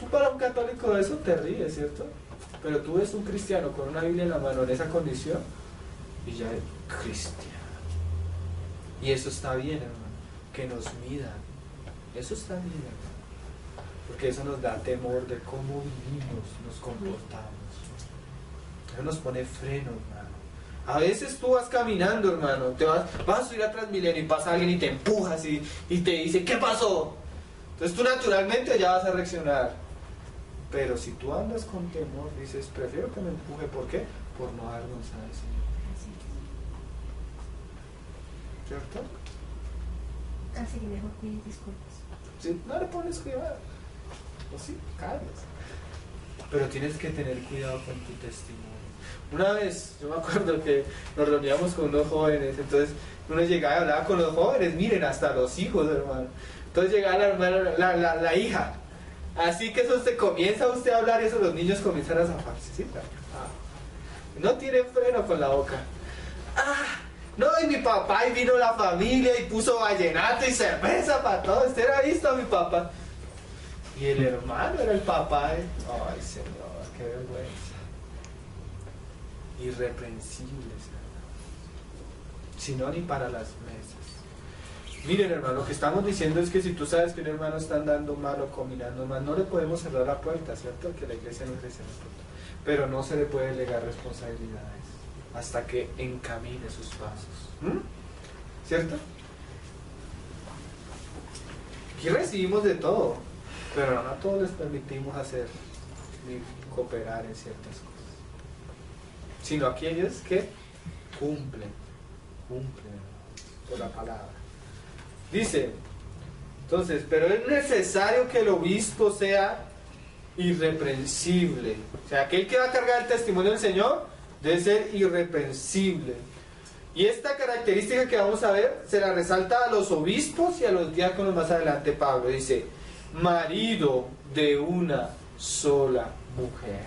Tú para un católico de eso te ríes, ¿cierto? Pero tú ves un cristiano con una Biblia en la mano en esa condición y ya es cristiano. Y eso está bien, hermano, que nos midan. Eso está bien, hermano, porque eso nos da temor de cómo vivimos, nos comportamos. Eso nos pone freno, hermano. A veces tú vas caminando, hermano, vas a subir a Transmilenio y pasa alguien y te empujas y te dice, ¿qué pasó? Entonces tú naturalmente ya vas a reaccionar. Pero si tú andas con temor, dices, prefiero que me empuje. ¿Por qué? Por no darnos a ese Señor. ¿Cierto? Así que mejor pides disculpas. Si no le pones cuidado, o sí, calles. Pero tienes que tener cuidado con tu testimonio. Una vez, yo me acuerdo que nos reuníamos con unos jóvenes, entonces uno llegaba y hablaba con los jóvenes, miren, hasta los hijos, hermano. Entonces llegaba la hermana, la hija. Así que eso se comienza usted a hablar y eso los niños comienzan a zafarse, ¿sí? No tienen freno con la boca. No, y mi papá, y vino la familia y puso vallenato y cerveza para todo. Usted era visto a mi papá. Y el hermano era el papá. Ay, Señor, qué vergüenza. Irreprensibles, hermano. Si no, ni para las mesas. Miren, hermano, lo que estamos diciendo es que si tú sabes que un hermano está andando mal o combinando mal, no le podemos cerrar la puerta, ¿cierto? Que la iglesia no le cierra la puerta. Pero no se le puede delegar responsabilidades hasta que encamine sus pasos. ¿Cierto? Aquí recibimos de todo, pero no a todos les permitimos hacer ni cooperar en ciertas cosas, sino a aquellos que cumplen por la palabra. Dice, entonces, pero es necesario que el obispo sea irreprensible. O sea, aquel que va a cargar el testimonio del Señor debe ser irreprensible. Y esta característica que vamos a ver se la resalta a los obispos y a los diáconos más adelante. Pablo dice, marido de una sola mujer.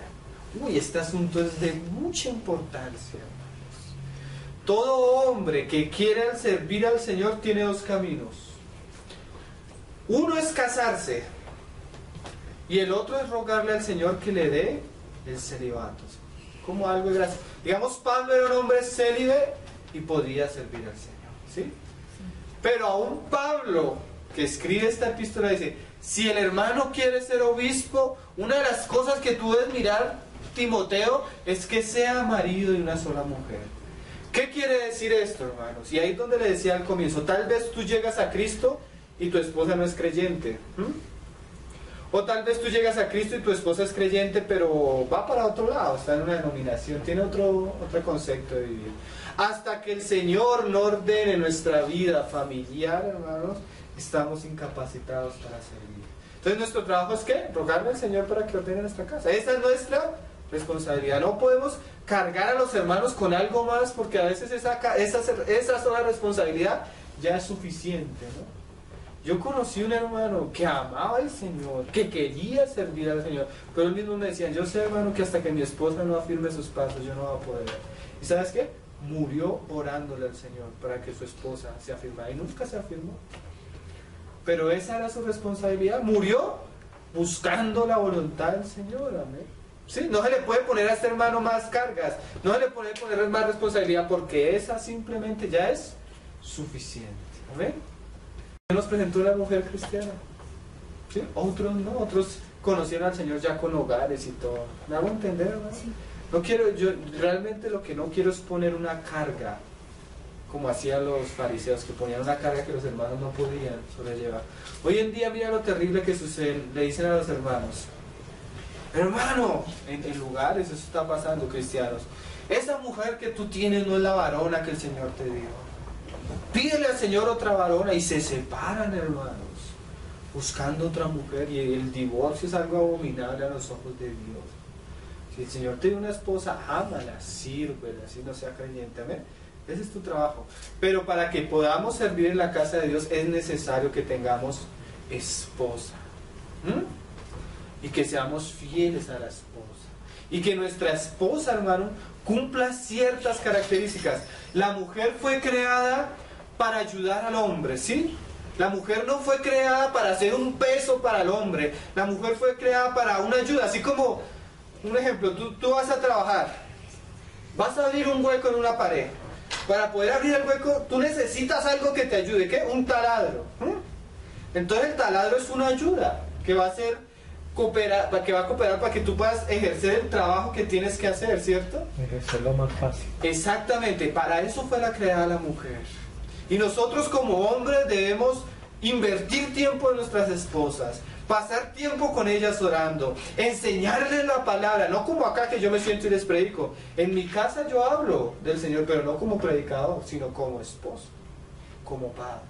Uy, este asunto es de mucha importancia, hermanos. Todo hombre que quiera servir al Señor tiene dos caminos. Uno es casarse y el otro es rogarle al Señor que le dé el celibato, como algo de gracia. Digamos, Pablo era un hombre célibe y podía servir al Señor, ¿sí? Pero aún Pablo, que escribe esta epístola, dice, si el hermano quiere ser obispo, una de las cosas que tú debes mirar, Timoteo, es que sea marido de una sola mujer. ¿Qué quiere decir esto, hermanos? Y ahí es donde le decía al comienzo, tal vez tú llegas a Cristo y tu esposa no es creyente. O tal vez tú llegas a Cristo y tu esposa es creyente, pero va para otro lado, está en una denominación, tiene otro concepto de vivir. Hasta que el Señor no ordene nuestra vida familiar, hermanos, estamos incapacitados para servir. Entonces nuestro trabajo es ¿qué? Rogarle al Señor para que ordene nuestra casa. Esa es nuestra responsabilidad. No podemos cargar a los hermanos con algo más, porque a veces esa sola responsabilidad ya es suficiente, ¿no? Yo conocí un hermano que amaba al Señor, que quería servir al Señor, pero él mismo me decía, yo sé, hermano, que hasta que mi esposa no afirme sus pasos, yo no voy a poder. ¿Y sabes qué? Murió orándole al Señor para que su esposa se afirmara, y nunca se afirmó. Pero esa era su responsabilidad. Murió buscando la voluntad del Señor, amén. ¿Sí? No se le puede poner a este hermano más cargas, no se le puede poner más responsabilidad, porque esa simplemente ya es suficiente. ¿Amén? Nos presentó una mujer cristiana. ¿Sí? Otros no, otros conocieron al Señor ya con hogares y todo. ¿Me hago entender, hermano? Sí. No quiero, yo realmente lo que no quiero es poner una carga, como hacían los fariseos, que ponían una carga que los hermanos no podían sobrellevar. Hoy en día mira lo terrible que sucede, le dicen a los hermanos, hermano, en lugares eso está pasando, cristianos, esa mujer que tú tienes no es la varona que el Señor te dio. Pídele al Señor otra varona, y se separan, hermanos, buscando otra mujer, y el divorcio es algo abominable a los ojos de Dios. Si el Señor te dio una esposa, ámala, sírvela, así no sea creyente, amén. Ese es tu trabajo. Pero para que podamos servir en la casa de Dios es necesario que tengamos esposa. Y que seamos fieles a la esposa. Y que nuestra esposa, hermano, cumpla ciertas características. La mujer fue creada para ayudar al hombre, ¿sí? La mujer no fue creada para ser un peso para el hombre. La mujer fue creada para una ayuda, así como... Un ejemplo, tú vas a trabajar, vas a abrir un hueco en una pared. Para poder abrir el hueco, tú necesitas algo que te ayude. ¿Qué? Un taladro. Entonces el taladro es una ayuda que va a cooperar para que tú puedas ejercer el trabajo que tienes que hacer, ¿cierto? Ejercerlo más fácil. Exactamente, para eso fue la creada la mujer. Y nosotros como hombres debemos invertir tiempo en nuestras esposas, pasar tiempo con ellas orando, enseñarles la palabra, no como acá que yo me siento y les predico. En mi casa yo hablo del Señor, pero no como predicador, sino como esposo, como padre.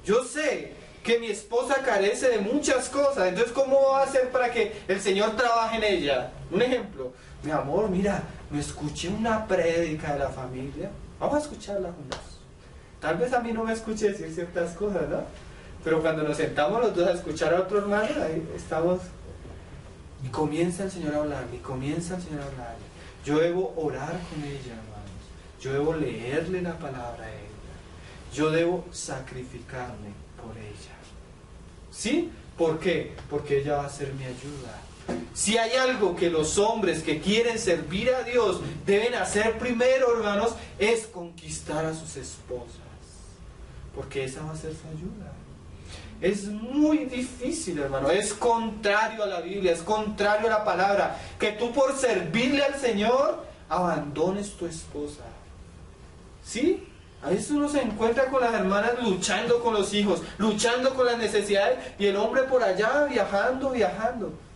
Yo sé que mi esposa carece de muchas cosas, entonces ¿cómo va a hacer para que el Señor trabaje en ella? Un ejemplo, mi amor, mira, me escuché una prédica de la familia, vamos a escucharla juntos. Tal vez a mí no me escuche decir ciertas cosas, ¿no? Pero cuando nos sentamos los dos a escuchar a otro hermano, ahí estamos. Y comienza el Señor a hablar, y comienza el Señor a hablar. Yo debo orar con ella, hermanos. Yo debo leerle la palabra a ella. Yo debo sacrificarme por ella. ¿Sí? ¿Por qué? Porque ella va a ser mi ayuda. Si hay algo que los hombres que quieren servir a Dios deben hacer primero, hermanos, es conquistar a sus esposas. Porque esa va a ser su ayuda. Es muy difícil, hermano. Es contrario a la Biblia, es contrario a la palabra, que tú por servirle al Señor abandones tu esposa. ¿Sí? A veces uno se encuentra con las hermanas luchando con los hijos, luchando con las necesidades, y el hombre por allá viajando.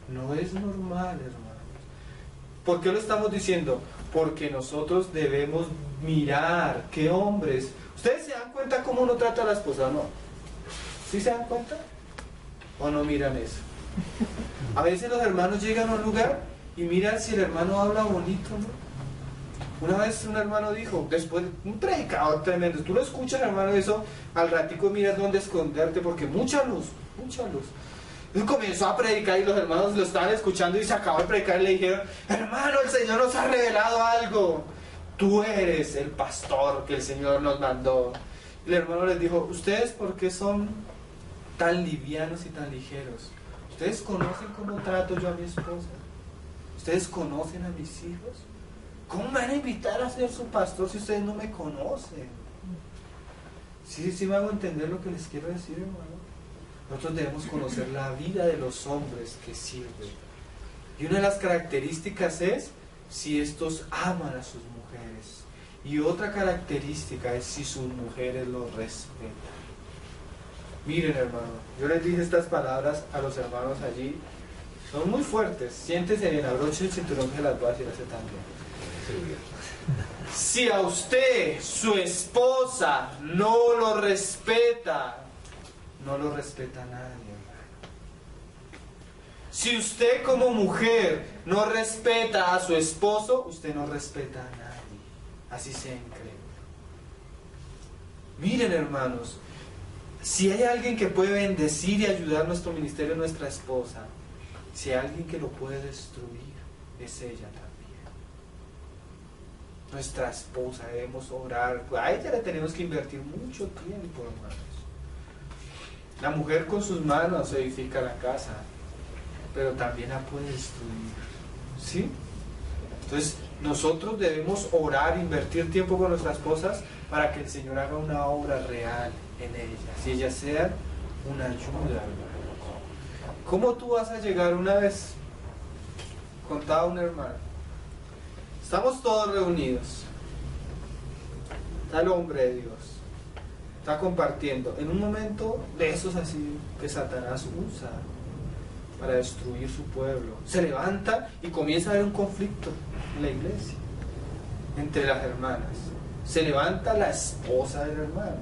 No es normal, hermanos. ¿Por qué lo estamos diciendo? Porque nosotros debemos mirar qué hombres. ¿Ustedes se dan cuenta cómo uno trata a la esposa? No. ¿Sí se dan cuenta? ¿O no miran eso? A veces los hermanos llegan a un lugar y miran si el hermano habla bonito, ¿no? Una vez un hermano dijo, después, un predicador tremendo, tú lo escuchas, hermano, eso, al ratico miras dónde esconderte, porque mucha luz. Él comenzó a predicar y los hermanos lo estaban escuchando y se acabó de predicar y le dijeron, hermano, el Señor nos ha revelado algo. Tú eres el pastor que el Señor nos mandó. Y el hermano les dijo, ¿ustedes por qué son tan livianos y tan ligeros? ¿Ustedes conocen cómo trato yo a mi esposa? ¿Ustedes conocen a mis hijos? ¿Cómo me van a invitar a ser su pastor si ustedes no me conocen? Sí me hago entender lo que les quiero decir, hermano. Nosotros debemos conocer la vida de los hombres que sirven. Y una de las características es si estos aman a sus mujeres. Y otra característica es si sus mujeres los respetan. Miren, hermano, yo les dije estas palabras a los hermanos allí. Son muy fuertes. Siéntese bien, abroche el cinturón que las voy a decir hace también. Si a usted, su esposa, no lo respeta, no lo respeta nadie, hermano. Si usted como mujer no respeta a su esposo, usted no respeta a nadie. Así sea increíble. Miren, hermanos, si hay alguien que puede bendecir y ayudar nuestro ministerio, nuestra esposa. Si hay alguien que lo puede destruir, es ella también. Nuestra esposa, debemos orar. A ella le tenemos que invertir mucho tiempo, hermanos. La mujer con sus manos edifica la casa, pero también la puede destruir ¿Sí? Entonces, nosotros debemos orar, invertir tiempo con nuestras esposas para que el Señor haga una obra real en ellas y ellas sean una ayuda, hermano. ¿Cómo tú vas a llegar una vez? Contaba un hermano. Estamos todos reunidos. Está el hombre de Dios. Está compartiendo. En un momento de esos así que Satanás usa para destruir su pueblo. Se levanta y comienza a haber un conflicto en la iglesia entre las hermanas. Se levanta la esposa del hermano.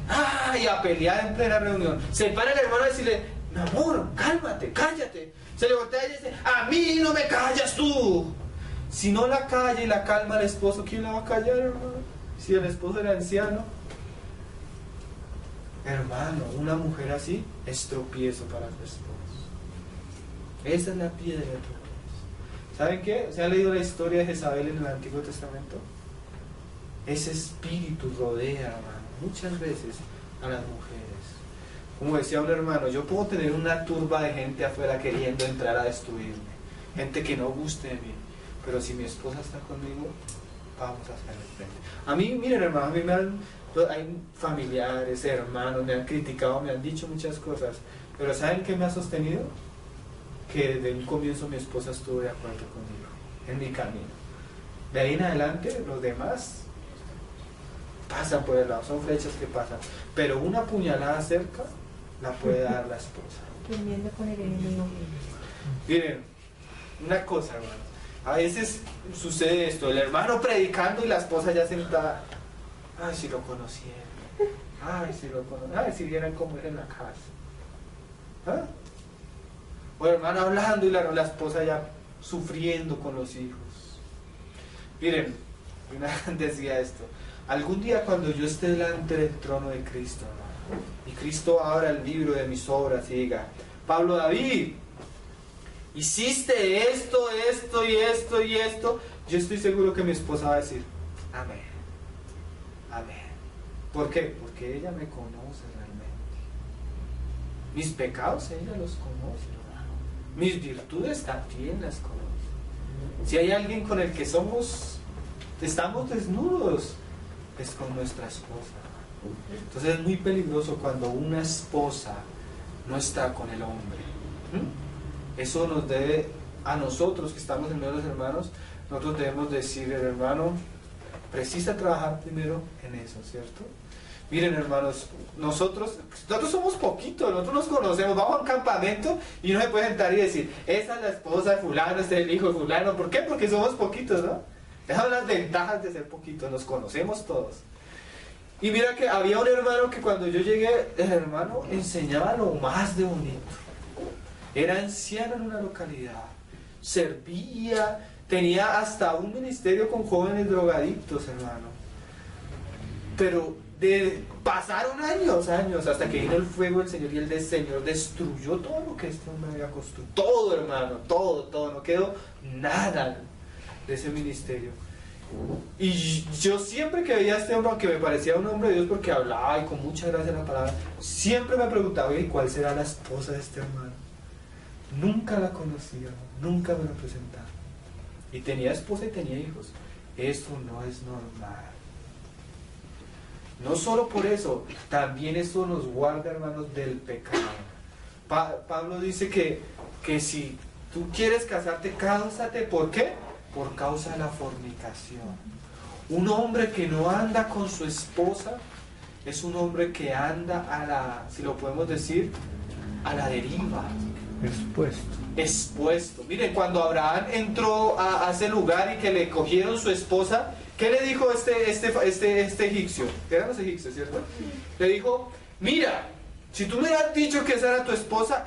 ¡Ay! A pelear en plena reunión. Se para el hermano a decirle: mi amor, cálmate, cállate. Se levanta ella y dice: a mí no me callas tú. Si no la calla y la calma el esposo, ¿quién la va a callar, hermano? Si el esposo era anciano. Hermano, una mujer así es tropiezo para su esposo. Esa es la piedra de tropiezo. ¿Saben qué? ¿Se han leído la historia de Jezabel en el Antiguo Testamento? Ese espíritu rodea, hermano, muchas veces a las mujeres. Como decía un hermano, yo puedo tener una turba de gente afuera queriendo entrar a destruirme, gente que no guste de mí, pero si mi esposa está conmigo, vamos a hacerle frente. A mí, miren, hermano, a mí hay familiares, hermanos, me han criticado, me han dicho muchas cosas, pero ¿saben qué me ha sostenido? Que desde un comienzo mi esposa estuvo de acuerdo conmigo, en mi camino. De ahí en adelante, los demás pasan por el lado, son flechas que pasan, pero una puñalada cerca la puede dar la esposa. Durmiendo con el enemigo. Miren, una cosa, hermano, a veces sucede esto, el hermano predicando y la esposa ya sentada. Ay, si lo conocieran, ay, si vieran cómo era en la casa. ¿Ah? O el hermano hablando y la esposa ya sufriendo con los hijos. Miren, una decía esto: algún día cuando yo esté delante del trono de Cristo, hermano, y Cristo abra el libro de mis obras y diga: Pablo David, hiciste esto, esto y esto y esto, yo estoy seguro que mi esposa va a decir: amén, amén. ¿Por qué? Porque ella me conoce realmente. Mis pecados ella los conoce, hermano. Mis virtudes también las conoce. Si hay alguien con el que estamos desnudos, es con nuestra esposa. Entonces es muy peligroso cuando una esposa no está con el hombre. Eso nos debe, a nosotros que estamos en medio de los hermanos, nosotros debemos decir: el hermano precisa trabajar primero en eso, ¿cierto? Miren, hermanos, nosotros somos poquitos, nosotros nos conocemos, vamos a un campamento y no se puede sentar y decir: esa es la esposa de fulano, este es el hijo de fulano. ¿Por qué? Porque somos poquitos, ¿no? Esas son las ventajas de ser poquitos, nos conocemos todos. Y mira que había un hermano que cuando yo llegué, el hermano enseñaba lo más de bonito. Era anciano en una localidad, servía, tenía hasta un ministerio con jóvenes drogadictos, hermano. Pero pasaron años, hasta que vino el fuego del Señor y el Señor destruyó todo lo que este hombre había construido. Todo, hermano, todo, no quedó nada de ese ministerio. Y yo siempre que veía a este hombre, aunque me parecía un hombre de Dios porque hablaba y con mucha gracia la palabra, siempre me preguntaba: ¿y cuál será la esposa de este hermano? Nunca la conocía, nunca me la presentaron. Y tenía esposa y tenía hijos. Eso no es normal. No solo por eso, también eso nos guarda, hermanos, del pecado. Pablo dice que si tú quieres casarte, cásate. ¿Por qué? Por causa de la fornicación. Un hombre que no anda con su esposa es un hombre que anda si lo podemos decir, a la deriva. Expuesto. Miren, cuando Abraham entró a ese lugar y que le cogieron su esposa, ¿qué le dijo este egipcio? Eran los egipcios, ¿cierto? Le dijo: mira, si tú me hubieras dicho que esa era tu esposa,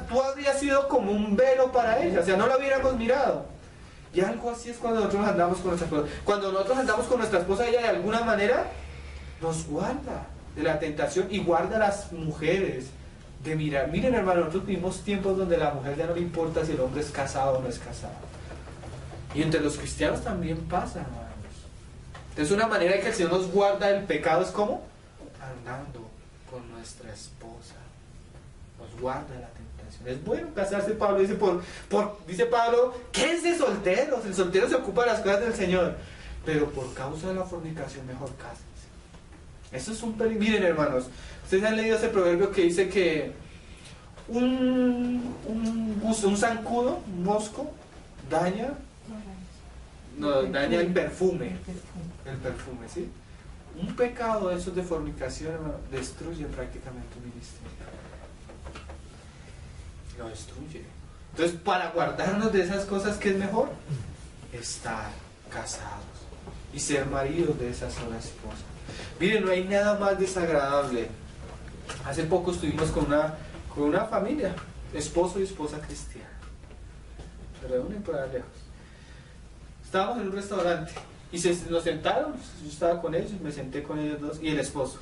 tú habrías sido como un velo para ella, o sea, no la hubiéramos mirado. Y algo así es cuando nosotros andamos con nuestra esposa. Cuando nosotros andamos con nuestra esposa, ella de alguna manera nos guarda de la tentación y guarda a las mujeres de mirar. Miren, hermano, nosotros vivimos tiempos donde a la mujer ya no le importa si el hombre es casado o no es casado. Y entre los cristianos también pasa, hermanos. Entonces, una manera que el Señor nos guarda del pecado es ¿cómo? Andando con nuestra esposa. Nos guarda de la tentación. fornicación. Es bueno casarse, Pablo dice, dice Pablo, ¿qué es de solteros? El soltero se ocupa de las cosas del Señor. Pero por causa de la fornicación, mejor cásense. Eso es un peligro. Miren, hermanos, ustedes han leído ese proverbio que dice que un zancudo, un mosco, daña el perfume. El perfume, ¿sí? Un pecado de esos de fornicación, hermano, destruye prácticamente un ministerio. Lo destruye. Entonces, para guardarnos de esas cosas, ¿qué es mejor? Estar casados y ser maridos de esa sola esposa. Miren, no hay nada más desagradable. Hace poco estuvimos con una familia, esposo y esposa cristiana. Se reúnen por allá lejos. Estábamos en un restaurante y nos sentaron, yo estaba con ellos, me senté con ellos dos y el esposo.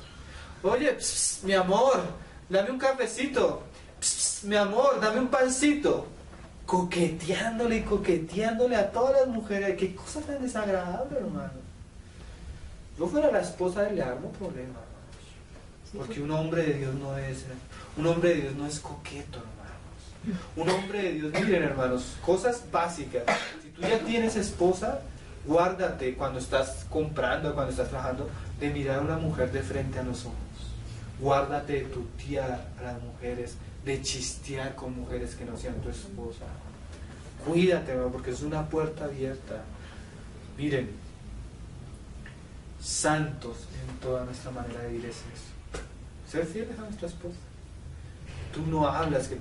Oye, mi amor, dame un cafecito. Mi amor, dame un pancito. Coqueteándole y coqueteándole a todas las mujeres. Qué cosa tan desagradable, hermano. Yo fuera la esposa le armo problema, hermanos. Porque un hombre de Dios no es, un hombre de Dios no es coqueto, hermanos. Un hombre de Dios, miren, hermanos, cosas básicas. Si tú ya tienes esposa, guárdate cuando estás comprando, cuando estás trabajando, de mirar a una mujer de frente a los ojos. Guárdate de tutear a las mujeres, de chistear con mujeres que no sean tu esposa. Cuídate, hermano, porque es una puerta abierta. Miren, santos en toda nuestra manera de vivir es eso. Ser fieles a nuestra esposa. Tú no hablas que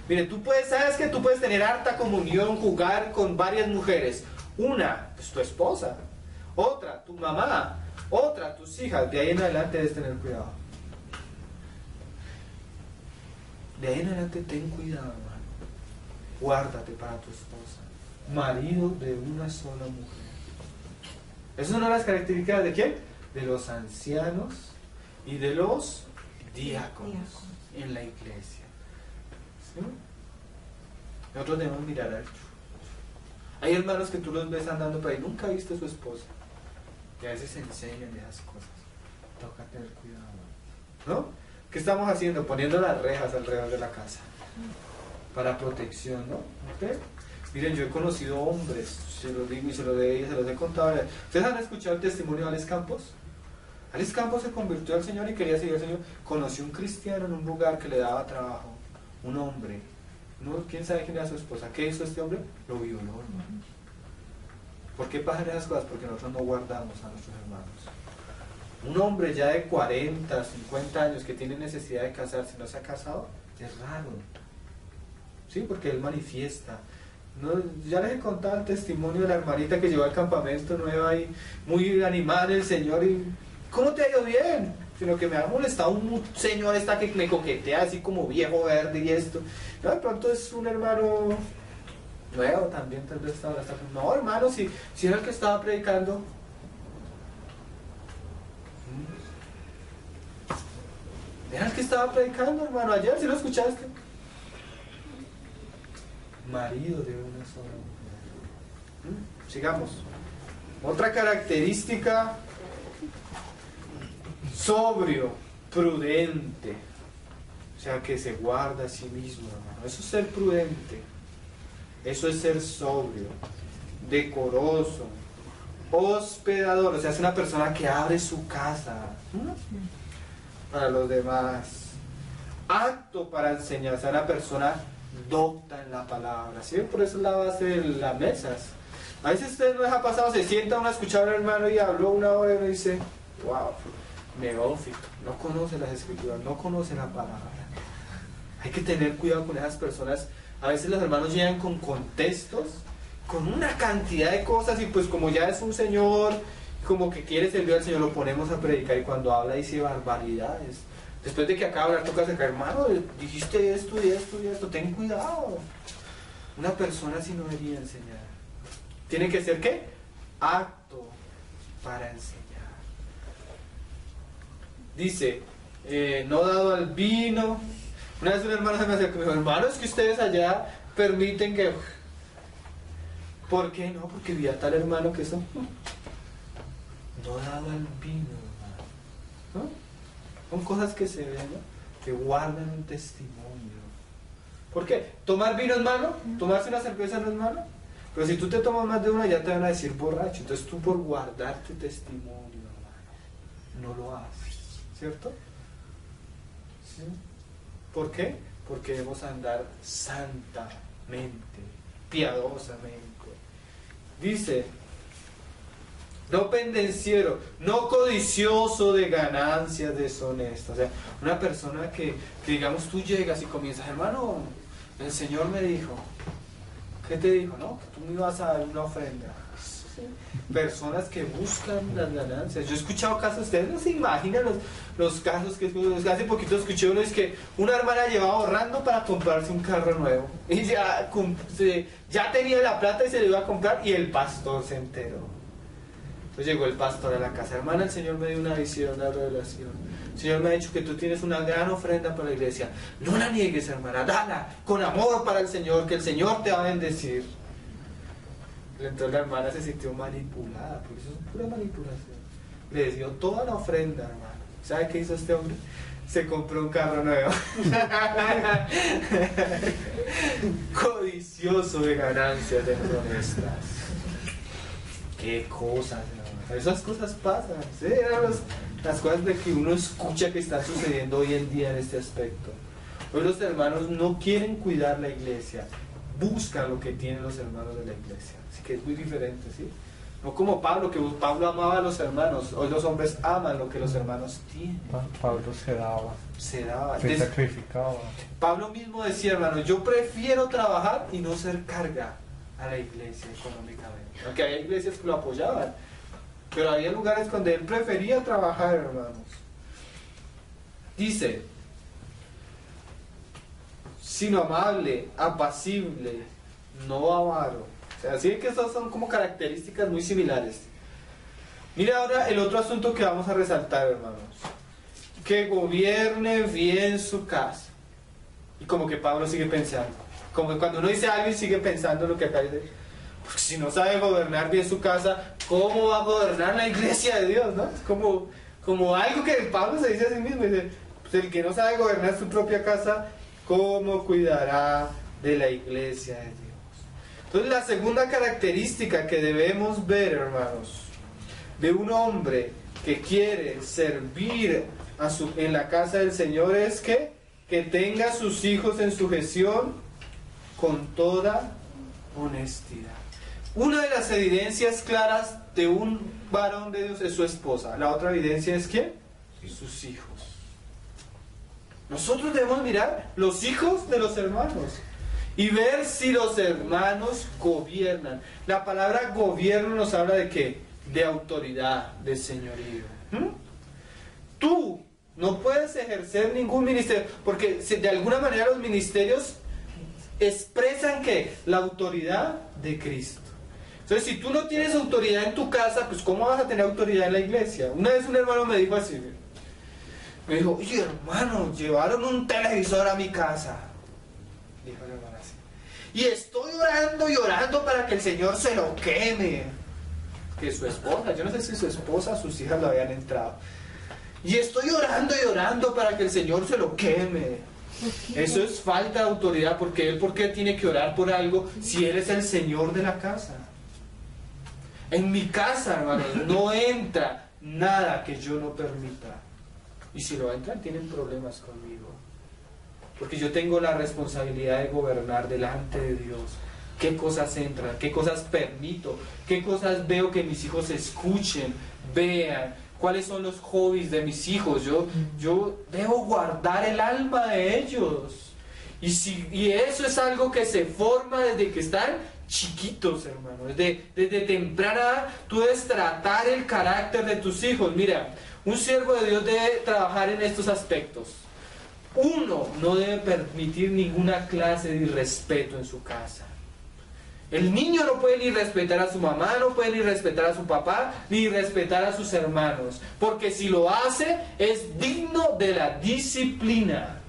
Mire, sabes que tú puedes tener harta comunión, jugar con varias mujeres. Una, pues tu esposa. Otra, tu mamá. Otra, tus hijas. De ahí en adelante debes tener cuidado. De ahí en adelante ten cuidado, hermano. Guárdate para tu esposa. Marido de una sola mujer. Esa es una de las características de ¿quién? De los ancianos y de los diáconos en la iglesia. ¿Sí? Nosotros debemos mirar al otro. Hay hermanos que tú los ves andando por ahí, nunca viste a su esposa. Y a veces se enseñan de esas cosas. Toca tener cuidado, ¿no? ¿Qué estamos haciendo? Poniendo las rejas alrededor de la casa. Para protección, ¿no? ¿Okay? Miren, yo he conocido hombres, se los digo y se los he contado. ¿Ustedes han escuchado el testimonio de Alex Campos? Alex Campos se convirtió al Señor y quería seguir al Señor. Conoció un cristiano en un lugar que le daba trabajo. Un hombre. No, ¿quién sabe quién era su esposa? ¿Qué hizo este hombre? Lo violó, hermano. ¿Por qué pasan esas cosas? Porque nosotros no guardamos a nuestros hermanos. Un hombre ya de 40, 50 años que tiene necesidad de casarse y no se ha casado, es raro. Sí, porque él manifiesta. No, ya les he contado el testimonio de la hermanita que llegó al campamento nueva y muy animada en el Señor y ¿cómo te ha ido bien? Sino que me ha molestado un señor que me coquetea así como viejo verde y esto. No, de pronto es un hermano nuevo también, tal vez estaba. No, hermano, si era el que estaba predicando. Era el que estaba predicando, hermano, ayer, ¿sí lo escuchaste? Marido de una sola mujer. Sigamos. Otra característica: sobrio, prudente. O sea, que se guarda a sí mismo, hermano. Eso es ser prudente. Eso es ser sobrio, decoroso, hospedador. O sea, es una persona que abre su casa para los demás. Apto para enseñar. O sea, una persona docta en la palabra. ¿Sí? Por eso es la base de las mesas. A veces ustedes no les ha pasado, se sienta uno a escuchar al hermano y habló una hora y uno dice, wow, neófito, no conoce las escrituras, no conoce la palabra. Hay que tener cuidado con esas personas. A veces los hermanos llegan con contextos, con una cantidad de cosas y pues como ya es un señor, como que quiere servir al Señor, lo ponemos a predicar y cuando habla dice barbaridades. Después de que acaba de hablar, toca sacar, hermano, dijiste esto y esto y esto, ten cuidado. Una persona así no debería enseñar. Tiene que ser, ¿qué? Apto para enseñar. Dice, no dado al vino. Una vez un hermano se me acercó y me dijo, hermano, es que ustedes allá permiten que... ¿Por qué no? Porque vi a tal hermano que eso... No dado al vino, hermano. ¿No? Son cosas que se ven, ¿no? Que guardan un testimonio. ¿Por qué? ¿Tomar vino es malo? ¿Tomarse una cerveza no es malo? Pero si tú te tomas más de una ya te van a decir borracho. Entonces tú por guardar tu testimonio, hermano, no lo haces. ¿Cierto? ¿Sí? ¿Por qué? Porque debemos andar santamente, piadosamente. Dice, no pendenciero, no codicioso de ganancias deshonestas. O sea, una persona que digamos tú llegas y comienzas, hermano, el Señor me dijo, ¿qué te dijo? No, que tú me ibas a dar una ofrenda. Sí. Personas que buscan las ganancias. Yo he escuchado casos, ustedes no se imaginan los casos que hace poquito escuché uno, es que una hermana llevaba ahorrando para comprarse un carro nuevo y ya tenía la plata y se lo iba a comprar y el pastor se enteró. Entonces llegó el pastor a la casa, hermana, el Señor me dio una visión, una revelación. El Señor me ha dicho que tú tienes una gran ofrenda para la iglesia. No la niegues, hermana, dala con amor para el Señor, que el Señor te va a bendecir. Entonces la hermana se sintió manipulada, porque eso es pura manipulación. Le dio toda la ofrenda, hermano. ¿Sabe qué hizo este hombre? Se compró un carro nuevo. Codicioso de ganancias deshonestas. Qué cosas, hermano. Esas cosas pasan. ¿Sí? Eran las cosas de que uno escucha que están sucediendo hoy en día en este aspecto. Hoy los hermanos no quieren cuidar la iglesia, buscan lo que tienen los hermanos de la iglesia. Así que es muy diferente, ¿sí? No como Pablo, que Pablo amaba a los hermanos. Hoy los hombres aman lo que los hermanos tienen. Pablo se daba. Se sacrificaba. Pablo mismo decía, hermano, yo prefiero trabajar y no ser carga a la iglesia económicamente. Aunque había iglesias que lo apoyaban, pero había lugares donde él prefería trabajar, hermanos. Dice, sino amable, apacible, no avaro. O sea, así que estas son como características muy similares. Mira ahora el otro asunto que vamos a resaltar, hermanos. Que gobierne bien su casa. Y como que Pablo sigue pensando. Como que cuando uno dice algo y sigue pensando lo que acá dice. Porque si no sabe gobernar bien su casa, ¿cómo va a gobernar la iglesia de Dios? ¿No? Es como algo que Pablo se dice a sí mismo. Dice, pues el que no sabe gobernar su propia casa, ¿cómo cuidará de la iglesia de Dios? Entonces la segunda característica que debemos ver, hermanos, de un hombre que quiere servir en la casa del Señor es que tenga a sus hijos en sujeción con toda honestidad. Una de las evidencias claras de un varón de Dios es su esposa. La otra evidencia es ¿quién? Sus hijos. Nosotros debemos mirar los hijos de los hermanos y ver si los hermanos gobiernan. La palabra gobierno nos habla de ¿qué? De autoridad, de señorío. Tú no puedes ejercer ningún ministerio, porque de alguna manera los ministerios expresan ¿qué? La autoridad de Cristo. Entonces, si tú no tienes autoridad en tu casa, pues ¿cómo vas a tener autoridad en la iglesia? Una vez un hermano me dijo así, me dijo, oye hermano, llevaron un televisor a mi casa. Dijo el hermano así. Y estoy orando y orando para que el Señor se lo queme. Que su esposa, yo no sé si su esposa, sus hijas lo habían entrado. Y estoy orando y orando para que el Señor se lo queme. Eso es falta de autoridad, porque él, ¿por qué tiene que orar por algo si él es el Señor de la casa? En mi casa, hermanos, no entra nada que yo no permita. Y si lo entran, tienen problemas conmigo. Porque yo tengo la responsabilidad de gobernar delante de Dios. ¿Qué cosas entran? ¿Qué cosas permito? ¿Qué cosas veo que mis hijos escuchen, vean? ¿Cuáles son los hobbies de mis hijos? Yo debo guardar el alma de ellos. Y eso es algo que se forma desde que están chiquitos, hermano. Desde temprana edad tú debes tratar el carácter de tus hijos. Mira, un siervo de Dios debe trabajar en estos aspectos. Uno, no debe permitir ninguna clase de irrespeto en su casa. El niño no puede ni respetar a su mamá, no puede ni respetar a su papá, ni respetar a sus hermanos. Porque si lo hace, es digno de la disciplina.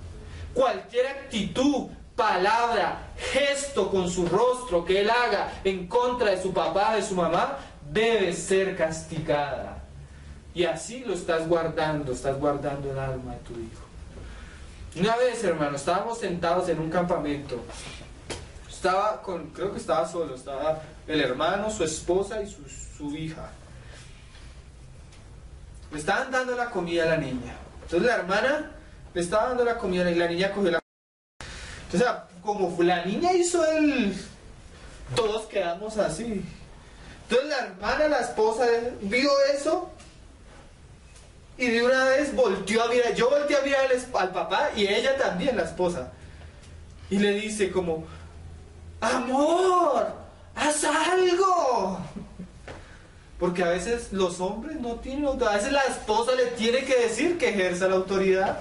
Cualquier actitud, palabra, gesto con su rostro que él haga en contra de su papá, de su mamá, debe ser castigada. Y así lo estás guardando el alma de tu hijo. Una vez, hermano, estábamos sentados en un campamento. Creo que estaba solo, estaba el hermano, su esposa y su hija. Le estaban dando la comida a la niña. Entonces la hermana le estaba dando la comida y la niña cogió la comida. Entonces, como la niña hizo todos quedamos así. Entonces la hermana, la esposa, vio eso y de una vez volteó a mirar. Yo volteé a mirar al papá y ella también, la esposa. Y le dice como, amor, haz algo. Porque a veces los hombres no tienen autoridad. A veces la esposa le tiene que decir que ejerza la autoridad.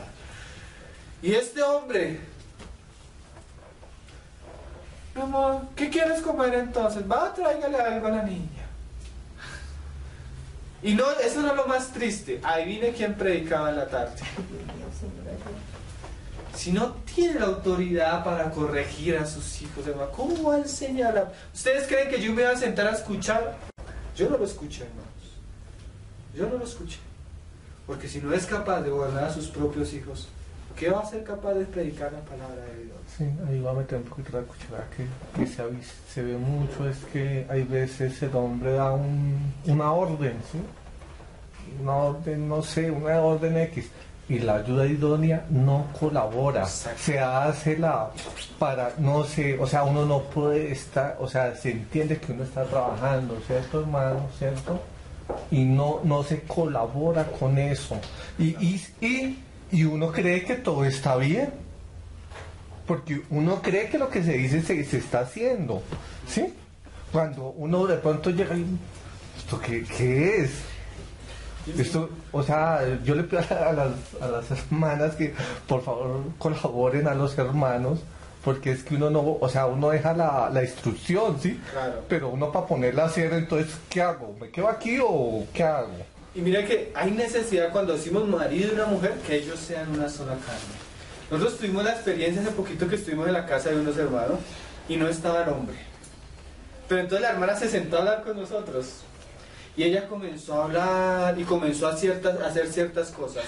Y este hombre, amor, ¿qué quieres comer entonces? Va, tráigale algo a la niña. Y no, eso no es lo más triste. Adivine quién predicaba en la tarde. Si no tiene la autoridad para corregir a sus hijos, hermano, ¿cómo va a enseñar? ¿Ustedes creen que yo me voy a sentar a escuchar? Yo no lo escuché, hermanos. Yo no lo escuché. Porque si no es capaz de gobernar a sus propios hijos, ¿qué va a ser capaz de predicar la palabra de Dios? Sí, ahí va a meter un poquito la cuchara que se ve mucho, es que hay veces el hombre da una orden, ¿sí? Una orden, no sé, una orden X, y la ayuda idónea no colabora. Exacto. Se hace no sé, o sea, uno no puede estar, o sea, se entiende que uno está trabajando, ¿cierto, hermano? ¿Cierto? Y no se colabora con eso. Y uno cree que todo está bien. Porque uno cree que lo que se dice se está haciendo. ¿Sí? Cuando uno de pronto llega y... ¿Esto qué es? Esto, o sea, yo le pido a las hermanas que por favor colaboren a los hermanos, porque es que uno no, o sea, uno deja la instrucción, ¿sí? Claro. Pero uno para ponerla a hacer, entonces, ¿qué hago? ¿Me quedo aquí o qué hago? Y mira que hay necesidad cuando decimos marido y una mujer que ellos sean una sola carne. Nosotros tuvimos la experiencia hace poquito que estuvimos en la casa de unos hermanos y no estaba el hombre. Pero entonces la hermana se sentó a hablar con nosotros y ella comenzó a hablar y comenzó a hacer ciertas cosas.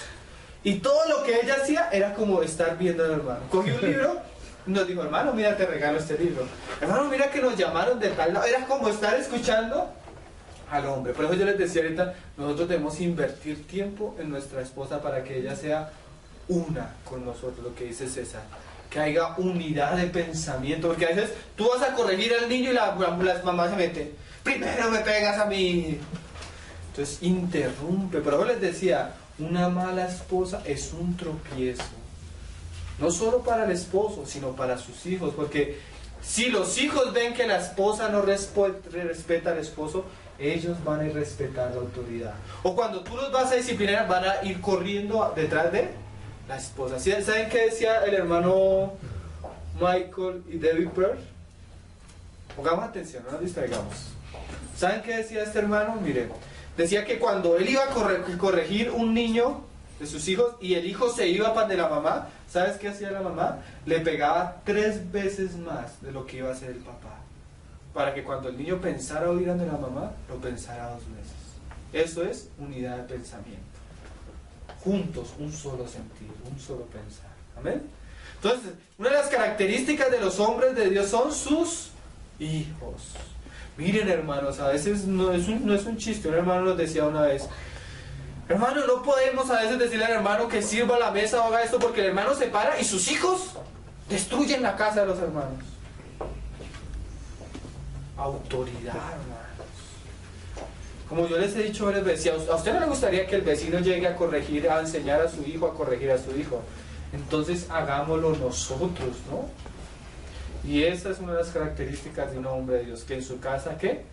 Y todo lo que ella hacía era como estar viendo al hermano. Cogió un libro y nos dijo, hermano, mira, te regalo este libro. Hermano, mira que nos llamaron de tal lado. Era como estar escuchando al hombre. Por eso yo les decía ahorita, nosotros debemos invertir tiempo en nuestra esposa para que ella sea una con nosotros, lo que dice César, que haya unidad de pensamiento, porque a veces tú vas a corregir al niño y las mamás se meten, primero me pegas a mí, entonces interrumpe. Pero yo les decía, una mala esposa es un tropiezo, no solo para el esposo, sino para sus hijos, porque si los hijos ven que la esposa no respeta al esposo, ellos van a ir a respetar la autoridad, o cuando tú los vas a disciplinar van a ir corriendo detrás de la esposa. ¿Saben qué decía el hermano Michael y David Pearl? Pongamos atención, no nos distraigamos. ¿Saben qué decía este hermano? Miren, decía que cuando él iba a corregir un niño de sus hijos y el hijo se iba para de la mamá, ¿sabes qué hacía la mamá? Le pegaba 3 veces más de lo que iba a hacer el papá, para que cuando el niño pensara oír de la mamá, lo pensara 2 veces. Eso es unidad de pensamiento. Juntos, un solo sentir, un solo pensar. Amén. Entonces, una de las características de los hombres de Dios son sus hijos. Miren, hermanos, a veces no es un chiste. Un hermano nos decía una vez, hermano, no podemos a veces decirle al hermano que sirva la mesa o haga esto, porque el hermano se para y sus hijos destruyen la casa de los hermanos. Autoridad, hermanos. Como yo les he dicho varias veces, a usted no le gustaría que el vecino llegue a corregir, a enseñar a su hijo, a corregir a su hijo. Entonces hagámoslo nosotros, ¿no? Y esa es una de las características de un hombre de Dios, que en su casa, ¿qué?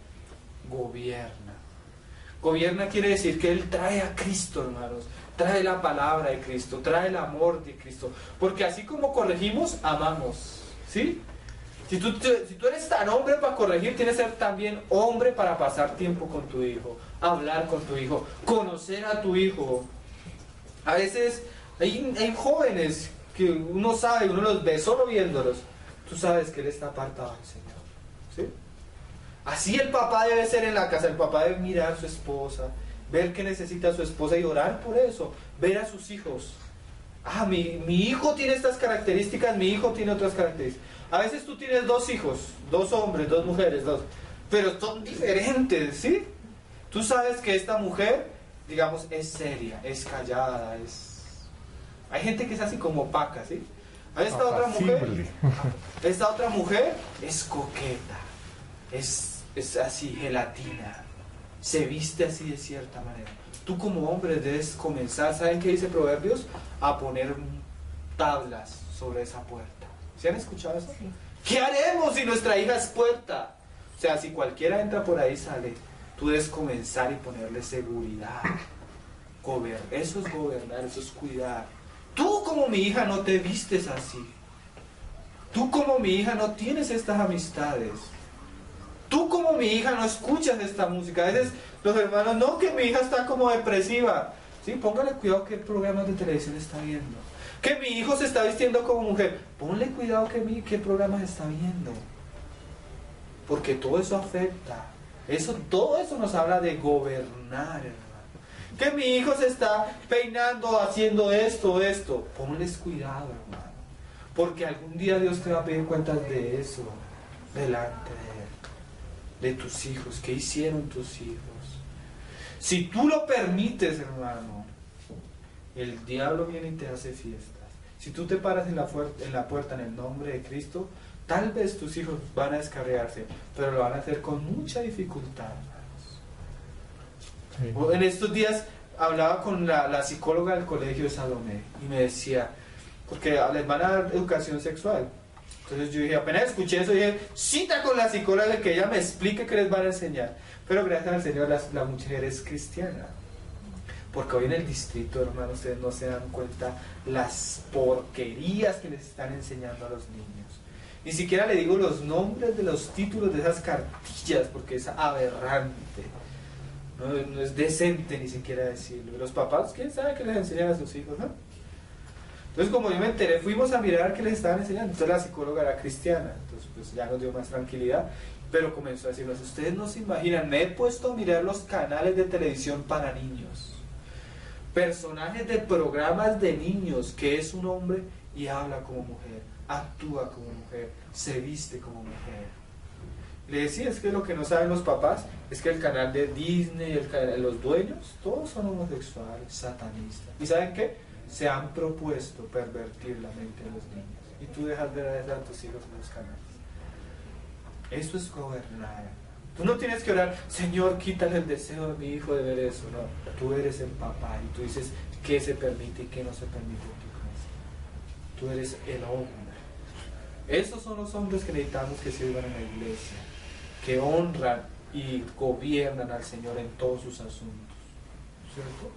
Gobierna. Gobierna quiere decir que él trae a Cristo, hermanos. Trae la palabra de Cristo, trae el amor de Cristo. Porque así como corregimos, amamos. ¿Sí? Si tú eres tan hombre para corregir, tienes que ser también hombre para pasar tiempo con tu hijo, hablar con tu hijo, conocer a tu hijo. A veces hay jóvenes que uno sabe, uno los ve solo viéndolos. Tú sabes que él está apartado del Señor. ¿Sí? Así el papá debe ser en la casa. El papá debe mirar a su esposa, ver qué necesita su esposa y orar por eso. Ver a sus hijos Ah, mi hijo tiene estas características, mi hijo tiene otras características. A veces tú tienes dos hijos, dos hombres, dos mujeres, pero son diferentes, ¿sí? Tú sabes que esta mujer, digamos, es seria, es callada, Hay gente que es así como opaca, ¿sí? Esta otra mujer es coqueta, es así, gelatina, se viste así de cierta manera. Tú como hombre debes comenzar, ¿saben qué dice Proverbios? A poner tablas sobre esa puerta. ¿Sí han escuchado eso? Sí. ¿Qué haremos si nuestra hija es puerta? O sea, si cualquiera entra por ahí y sale, tú debes comenzar y ponerle seguridad. Eso es gobernar, eso es cuidar. Tú como mi hija no te vistes así. Tú como mi hija no tienes estas amistades. Tú como mi hija no escuchas esta música. A veces los hermanos, no, que mi hija está como depresiva. Sí, póngale cuidado qué programas de televisión está viendo. Que mi hijo se está vistiendo como mujer. Ponle cuidado qué programas está viendo. Porque todo eso afecta. Todo eso nos habla de gobernar, hermano. Que mi hijo se está peinando, haciendo esto. Ponles cuidado, hermano. Porque algún día Dios te va a pedir cuentas de eso delante de Él. De tus hijos. ¿Qué hicieron tus hijos? Si tú lo permites, hermano, el diablo viene y te hace fiestas. Si tú te paras en la puerta en el nombre de Cristo, tal vez tus hijos van a descarriarse, pero lo van a hacer con mucha dificultad, hermanos. Sí. En estos días hablaba con la psicóloga del colegio de Salomé y me decía, porque les van a dar educación sexual. Entonces yo dije, apenas escuché eso, dije, cita con la psicóloga que ella me explique qué les van a enseñar. Pero gracias al Señor la mujer es cristiana. Porque hoy en el distrito, hermanos, ustedes no se dan cuenta las porquerías que les están enseñando a los niños. Ni siquiera le digo los nombres de los títulos de esas cartillas, porque es aberrante. No es decente ni siquiera decirlo. Y los papás, ¿quién sabe qué les enseñan a sus hijos? ¿No? Entonces, como yo me enteré, fuimos a mirar qué les estaban enseñando. Entonces la psicóloga era cristiana, entonces pues ya nos dio más tranquilidad. Pero comenzó a decirnos, ustedes no se imaginan, me he puesto a mirar los canales de televisión para niños. Personajes de programas de niños, que es un hombre y habla como mujer, actúa como mujer, se viste como mujer. Le decía, es que lo que no saben los papás es que el canal de Disney, los dueños, todos son homosexuales, satanistas. ¿Y saben qué? Se han propuesto pervertir la mente de los niños. Y tú dejas de ver a tus hijos en los canales. Eso es gobernar. Tú no tienes que orar, Señor, quítale el deseo de mi hijo de ver eso. No, tú eres el papá y tú dices qué se permite y qué no se permite en tu casa. Tú eres el hombre. Esos son los hombres que necesitamos que sirvan en la iglesia, que honran y gobiernan al Señor en todos sus asuntos. ¿Cierto?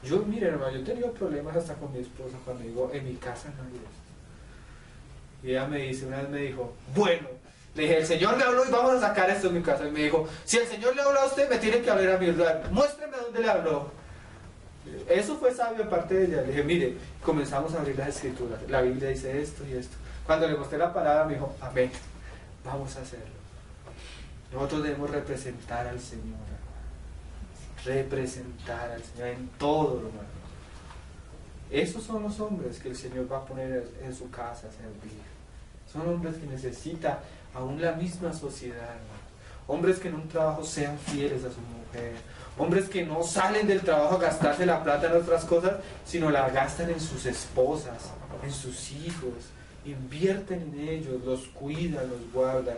Yo, mire, hermano, yo he tenido problemas hasta con mi esposa cuando digo, en mi casa no hay esto. Y ella me dice, una vez me dijo, bueno, le dije, el Señor le habló y vamos a sacar esto de mi casa. Y me dijo, si el Señor le habló a usted, me tiene que hablar a mí. Muéstreme dónde le habló. Eso fue sabio de parte de ella. Le dije, mire, comenzamos a abrir las escrituras. La Biblia dice esto y esto. Cuando le mostré la palabra, me dijo, amén, vamos a hacerlo. Nosotros debemos representar al Señor. Representar al Señor en todo, hermano. Esos son los hombres que el Señor va a poner en su casa a servir. Son hombres que necesita aún la misma sociedad, hermano. Hombres que en un trabajo sean fieles a su mujer. Hombres que no salen del trabajo a gastarse la plata en otras cosas, sino la gastan en sus esposas, en sus hijos. Invierten en ellos, los cuidan, los guardan.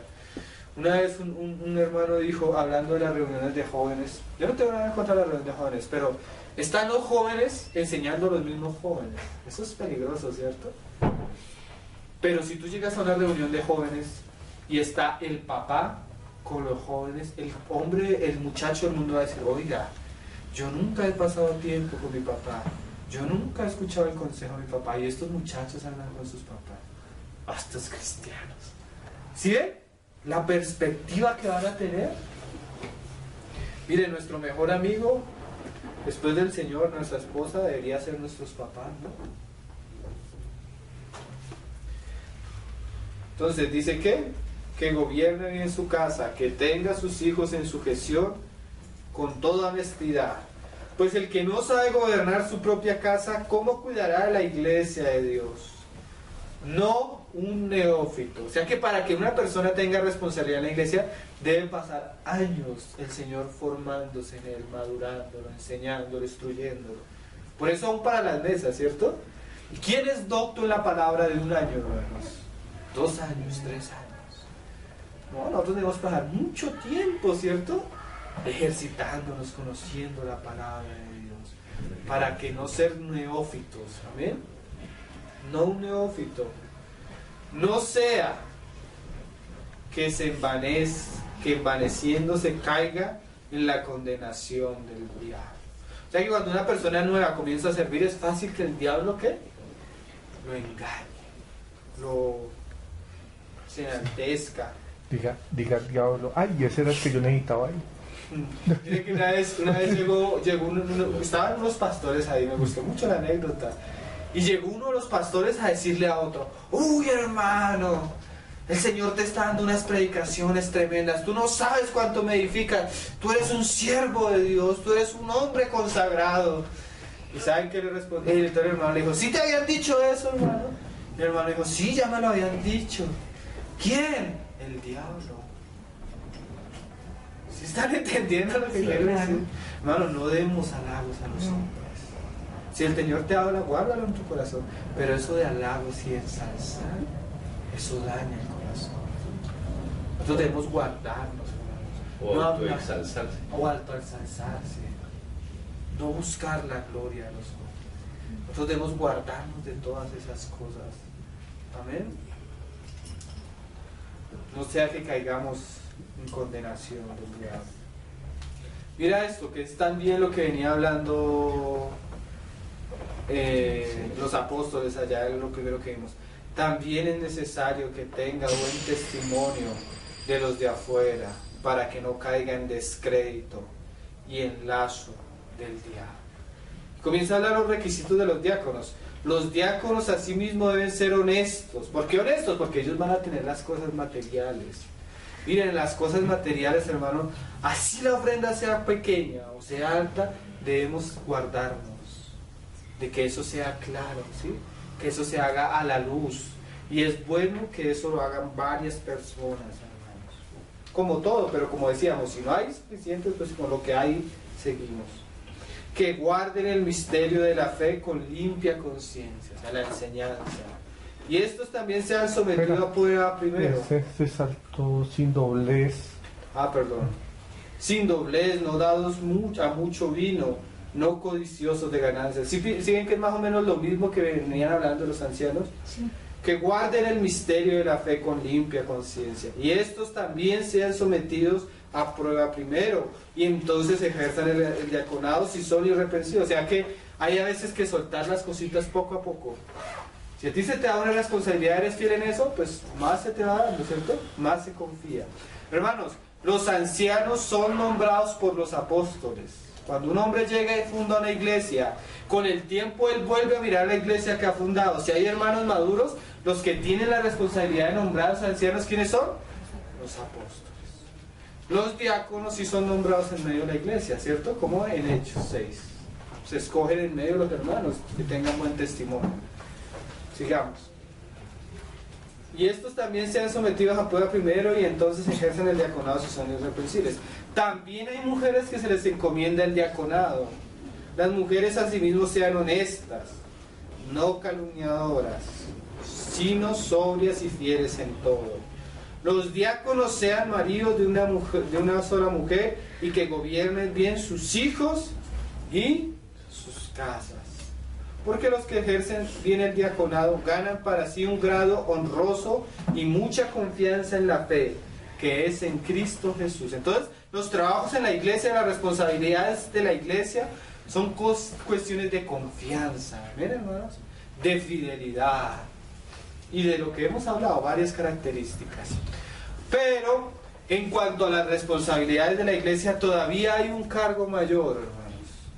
Una vez un hermano dijo, hablando de las reuniones de jóvenes, yo no tengo nada en contra de las reuniones de jóvenes, pero están los jóvenes enseñando a los mismos jóvenes. Eso es peligroso, ¿cierto? Pero si tú llegas a una reunión de jóvenes y está el papá con los jóvenes, el hombre, el muchacho del mundo va a decir, oiga, yo nunca he pasado tiempo con mi papá, yo nunca he escuchado el consejo de mi papá, y estos muchachos hablan con sus papás. A estos cristianos. ¿Sí ven? La perspectiva que van a tener. Mire, nuestro mejor amigo, después del Señor, nuestra esposa, debería ser nuestros papás, ¿no? Entonces dice que gobierne bien su casa, que tenga a sus hijos en sujeción con toda honestidad, Pues el que no sabe gobernar su propia casa, ¿cómo cuidará de la iglesia de Dios? No un neófito. O sea que para que una persona tenga responsabilidad en la iglesia, deben pasar años el Señor formándose en él, madurándolo, enseñándolo, instruyéndolo. Por eso aún para las mesas, ¿cierto? ¿Y quién es docto en la palabra de un año, hermanos? 2 años, 3 años. No, nosotros debemos pasar mucho tiempo, ¿cierto? Ejercitándonos, conociendo la palabra de Dios, para que no ser neófitos, amén. No un neófito, no sea que que envaneciéndose caiga en la condenación del diablo. O sea que cuando una persona nueva comienza a servir, es fácil que el diablo, ¿qué? Lo engañe, lo se enaltezca. Diga el diablo, ay, ese era el que yo necesitaba ahí. Mire que una vez estaban unos pastores ahí, me gustó mucho la anécdota, y llegó uno de los pastores a decirle a otro: uy, hermano, el Señor te está dando unas predicaciones tremendas, tú no sabes cuánto me edifican, tú eres un siervo de Dios, tú eres un hombre consagrado. ¿Y saben qué le respondió? Y entonces el hermano le dijo: ¿sí te habían dicho eso, hermano? Y el hermano dijo: sí, ya me lo habían dicho. ¿Quién? El diablo. ¿Sí están entendiendo lo que quiero decir? Hermano, no demos halagos a los hombres. Si el Señor te habla, guárdalo en tu corazón. Pero eso de halagos y ensalzar, eso daña el corazón. Nosotros debemos guardarnos, hermanos. O No autoexalzarse. O autoexalzarse. No buscar la gloria de los hombres. Nosotros debemos guardarnos de todas esas cosas. Amén. No sea que caigamos en condenación del diablo. Mira esto, que es también lo que venía hablando los apóstoles allá, en lo primero que vimos. También es necesario que tenga buen testimonio de los de afuera, para que no caiga en descrédito y en lazo del diablo. Comienza a hablar los requisitos de los diáconos. Los diáconos asimismo deben ser honestos. ¿Por qué honestos? Porque ellos van a tener las cosas materiales. Miren, las cosas materiales, hermano, así la ofrenda sea pequeña o sea alta, debemos guardarnos de que eso sea claro, ¿sí? Que eso se haga a la luz. Y es bueno que eso lo hagan varias personas, hermanos. Como todo, pero como decíamos, si no hay suficiente, pues con lo que hay seguimos. Que guarden el misterio de la fe con limpia conciencia, o sea, la enseñanza. Y estos también se han sometido a prueba primero. Se saltó sin doblez. Perdón. Sin doblez, no dados a mucho vino, no codiciosos de ganancias. ¿Sí ven que es más o menos lo mismo que venían hablando los ancianos? Sí. Que guarden el misterio de la fe con limpia conciencia. Y estos también sean sometidos a prueba primero. Y entonces ejerzan el diaconado si son irreprensibles. O sea que hay a veces que soltar las cositas poco a poco. Si a ti se te da una responsabilidad, eres fiel en eso, pues más se te va dando, ¿cierto? Más se confía. Hermanos, los ancianos son nombrados por los apóstoles. Cuando un hombre llega y funda una iglesia, con el tiempo él vuelve a mirar la iglesia que ha fundado. Si hay hermanos maduros, los que tienen la responsabilidad de nombrar a los ancianos, ¿quiénes son? Los apóstoles. Los diáconos sí son nombrados en medio de la iglesia, ¿cierto? Como en Hechos 6. Se escogen en medio de los hermanos que tengan buen testimonio. Sigamos. Y estos también sean sometidos a prueba primero y entonces ejercen el diaconado si son irreprensibles. También hay mujeres que se les encomienda el diaconado. Las mujeres asimismo sean honestas, no calumniadoras, sino sobrias y fieles en todo. Los diáconos sean maridos de una sola mujer y que gobiernen bien sus hijos y sus casas. Porque los que ejercen bien el diaconado ganan para sí un grado honroso y mucha confianza en la fe, que es en Cristo Jesús. Entonces, los trabajos en la iglesia, las responsabilidades de la iglesia, son cuestiones de confianza, miren, hermanos, de fidelidad y de lo que hemos hablado, varias características. Pero, en cuanto a las responsabilidades de la iglesia, todavía hay un cargo mayor, hermanos.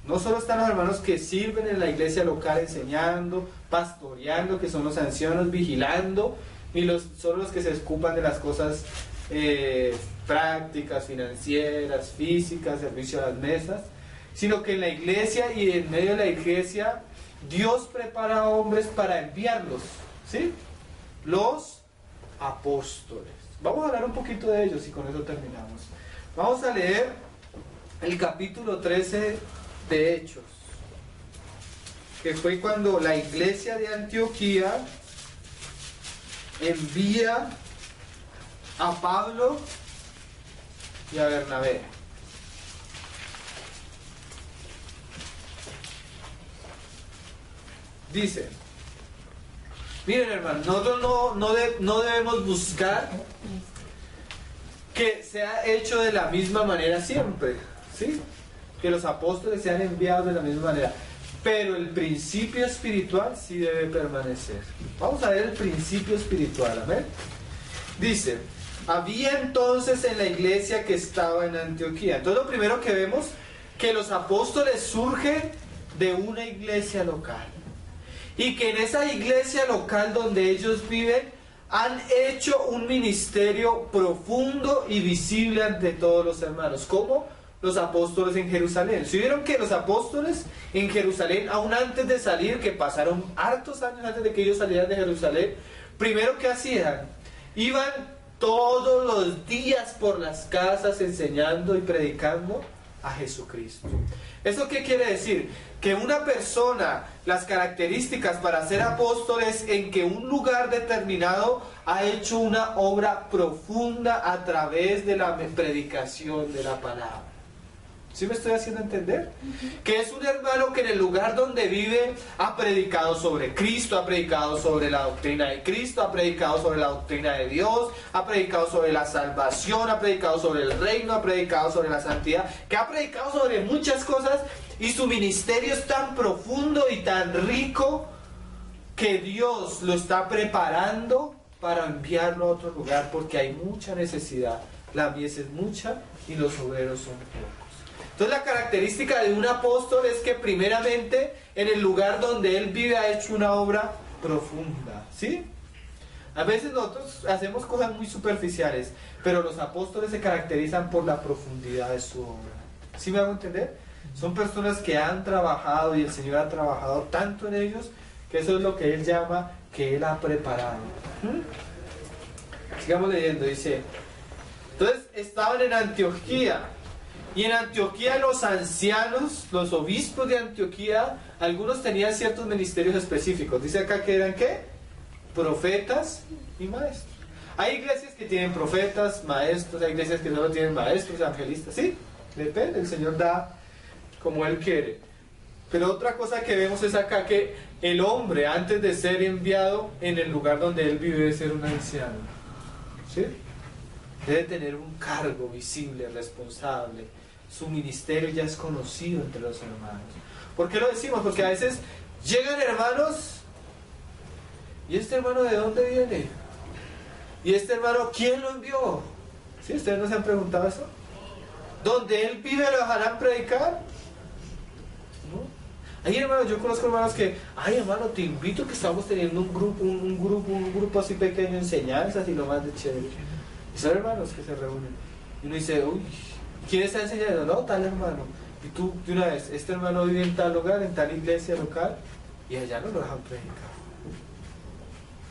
No solo están los hermanos que sirven en la iglesia local enseñando, pastoreando, que son los ancianos vigilando, ni solo los que se ocupan de las cosas prácticas, financieras, físicas, servicio a las mesas, sino que en la iglesia y en medio de la iglesia Dios prepara a hombres para enviarlos, ¿sí? Los apóstoles. Vamos a hablar un poquito de ellos y con eso terminamos. Vamos a leer el capítulo 13 de Hechos, que fue cuando la iglesia de Antioquía envía a Pablo y a Bernabé. Dice, miren hermanos, nosotros no debemos buscar que sea hecho de la misma manera siempre, ¿sí? Que los apóstoles sean enviados de la misma manera, pero el principio espiritual sí debe permanecer. Vamos a ver el principio espiritual, amén. Dice, había entonces en la iglesia que estaba en Antioquía. Entonces lo primero que vemos, que los apóstoles surgen de una iglesia local. Y que en esa iglesia local donde ellos viven, han hecho un ministerio profundo y visible ante todos los hermanos. Como los apóstoles en Jerusalén. ¿Sí vieron que los apóstoles en Jerusalén, aún antes de salir, que pasaron hartos años antes de que ellos salieran de Jerusalén, primero que hacían? Iban todos los días por las casas enseñando y predicando a Jesucristo. ¿Eso qué quiere decir? Que una persona, las características para ser apóstol es en que un lugar determinado ha hecho una obra profunda a través de la predicación de la palabra. ¿Sí me estoy haciendo entender? Que es un hermano que en el lugar donde vive ha predicado sobre Cristo, ha predicado sobre la doctrina de Cristo, ha predicado sobre la doctrina de Dios, ha predicado sobre la salvación, ha predicado sobre el reino, ha predicado sobre la santidad, que ha predicado sobre muchas cosas, y su ministerio es tan profundo y tan rico que Dios lo está preparando para enviarlo a otro lugar, porque hay mucha necesidad. La mies es mucha y los obreros son pocos. Entonces la característica de un apóstol es que primeramente en el lugar donde él vive ha hecho una obra profunda, ¿sí? A veces nosotros hacemos cosas muy superficiales, pero los apóstoles se caracterizan por la profundidad de su obra. ¿Sí me hago entender? Son personas que han trabajado y el Señor ha trabajado tanto en ellos que eso es lo que Él llama que Él ha preparado. Sigamos leyendo, dice, entonces estaban en Antioquía. Y en Antioquía los ancianos, los obispos de Antioquía, algunos tenían ciertos ministerios específicos. Dice acá que eran ¿qué? Profetas y maestros. Hay iglesias que tienen profetas, maestros, hay iglesias que solo tienen maestros, evangelistas. Sí, depende, el Señor da como Él quiere. Pero otra cosa que vemos es acá que el hombre, antes de ser enviado en el lugar donde él vive, debe ser un anciano. ¿Sí? Debe tener un cargo visible, responsable. Su ministerio ya es conocido entre los hermanos. ¿Por qué lo decimos? Porque a veces llegan hermanos, ¿y este hermano de dónde viene? ¿Y este hermano quién lo envió? ¿Sí? ¿Ustedes no se han preguntado eso? ¿Donde él vive lo dejarán predicar? ¿No? Hay hermanos, yo conozco hermanos que, ay hermano, te invito que estamos teniendo un grupo así pequeño, enseñanzas y lo más de chévere. Y son hermanos que se reúnen. Y uno dice, uy, ¿quién está enseñando? No, tal hermano. Y tú, de una vez, este hermano vive en tal lugar, en tal iglesia local, y allá no lo dejan predicar.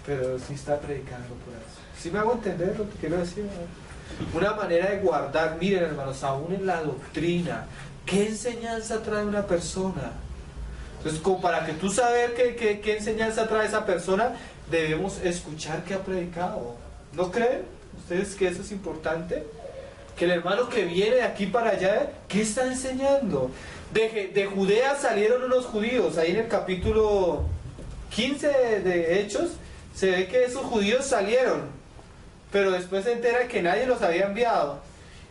Pero sí está predicando por eso. ¿Sí me hago entender lo que quiero decir? Una manera de guardar, miren hermanos, aún en la doctrina, ¿qué enseñanza trae una persona? Entonces, como para que tú saber qué enseñanza trae esa persona, debemos escuchar qué ha predicado. ¿No creen ustedes que eso es importante? Que el hermano que viene de aquí para allá, ¿qué está enseñando? De Judea salieron unos judíos. Ahí en el capítulo 15 de Hechos se ve que esos judíos salieron, pero después se entera que nadie los había enviado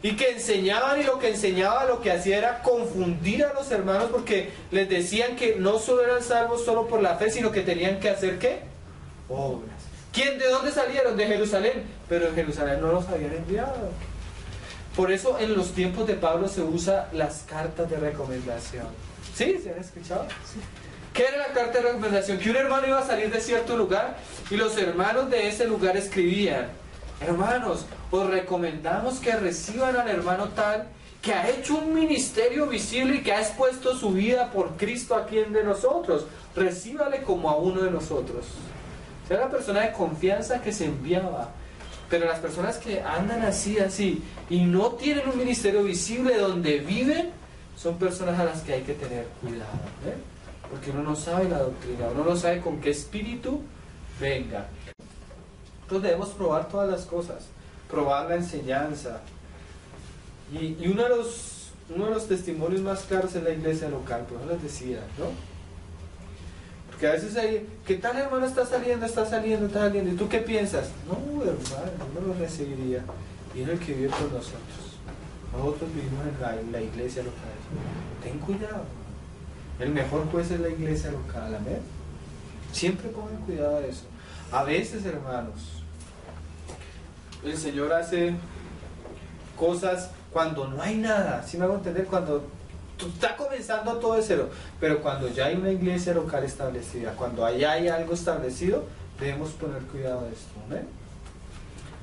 y que enseñaban, y lo que enseñaba lo que hacía era confundir a los hermanos, porque les decían que no solo eran salvos solo por la fe, sino que tenían que hacer ¿qué? Obras. ¿Quién? ¿De dónde salieron? De Jerusalén, pero en Jerusalén no los habían enviado. Por eso en los tiempos de Pablo se usa las cartas de recomendación. ¿Sí? ¿Se han escuchado? Sí. ¿Qué era la carta de recomendación? Que un hermano iba a salir de cierto lugar y los hermanos de ese lugar escribían: hermanos, os recomendamos que reciban al hermano tal que ha hecho un ministerio visible y que ha expuesto su vida por Cristo aquí en de nosotros. Recíbale como a uno de nosotros. Sea la persona de confianza que se enviaba. Pero las personas que andan así, y no tienen un ministerio visible donde viven, son personas a las que hay que tener cuidado, ¿eh? Porque uno no sabe la doctrina, uno no sabe con qué espíritu venga. Entonces debemos probar todas las cosas, probar la enseñanza. Y uno de los testimonios más claros es la iglesia local, por eso les decía, ¿no? Porque a veces hay, ¿qué tal hermano está saliendo? ¿Y tú qué piensas? No, hermano, no lo recibiría. Y es el que vive con nosotros. Nosotros vivimos en la iglesia local. Ten cuidado. El mejor juez es la iglesia local, amén. Siempre pongan cuidado a eso. A veces, hermanos, el Señor hace cosas cuando no hay nada. ¿Sí me hago entender? Cuando está comenzando todo de cero. Pero cuando ya hay una iglesia local establecida, cuando allá hay algo establecido, debemos poner cuidado de esto, amén.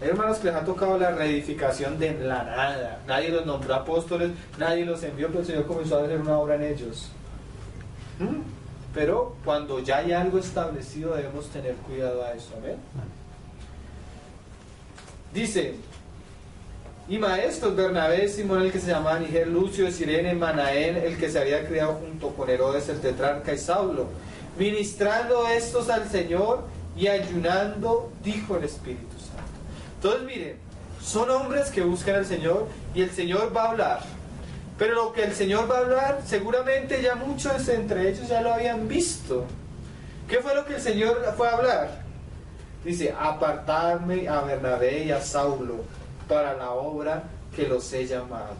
Hay hermanos que les ha tocado la reedificación de la nada. Nadie los nombró apóstoles, nadie los envió, pero el Señor comenzó a hacer una obra en ellos. Pero cuando ya hay algo establecido, debemos tener cuidado a eso. ¿Amén? Dice, y maestros, Bernabé, Simón, el que se llamaba Niger, Lucio de Cirene, Manaén, el que se había criado junto con Herodes el tetrarca, y Saulo, ministrando estos al Señor y ayunando, dijo el Espíritu Santo. Entonces miren, son hombres que buscan al Señor y el Señor va a hablar. Pero lo que el Señor va a hablar, seguramente ya muchos entre ellos ya lo habían visto. ¿Qué fue lo que el Señor fue a hablar? Dice, apartarme a Bernabé y a Saulo para la obra que los he llamado.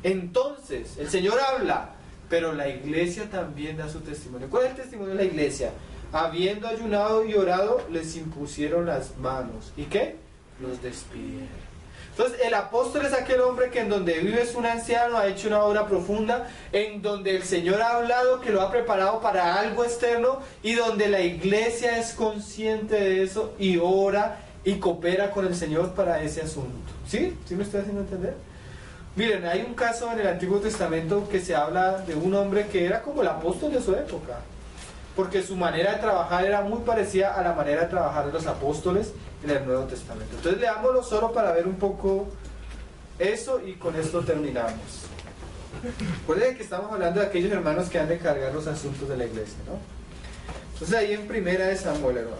Entonces, el Señor habla, pero la iglesia también da su testimonio. ¿Cuál es el testimonio de la iglesia? Habiendo ayunado y orado, les impusieron las manos. ¿Y qué? Los despidieron. Entonces el apóstol es aquel hombre que en donde vive es un anciano, ha hecho una obra profunda, en donde el Señor ha hablado, que lo ha preparado para algo externo, y donde la iglesia es consciente de eso y ora y coopera con el Señor para ese asunto. ¿Sí? ¿Sí me estoy haciendo entender? Miren, hay un caso en el Antiguo Testamento que se habla de un hombre que era como el apóstol de su época, porque su manera de trabajar era muy parecida a la manera de trabajar de los apóstoles en el Nuevo Testamento. Entonces leámoslo solo para ver un poco eso y con esto terminamos. Recuerden que estamos hablando de aquellos hermanos que han de cargar los asuntos de la iglesia, ¿no? Entonces ahí en Primera de Samuel, hermanos,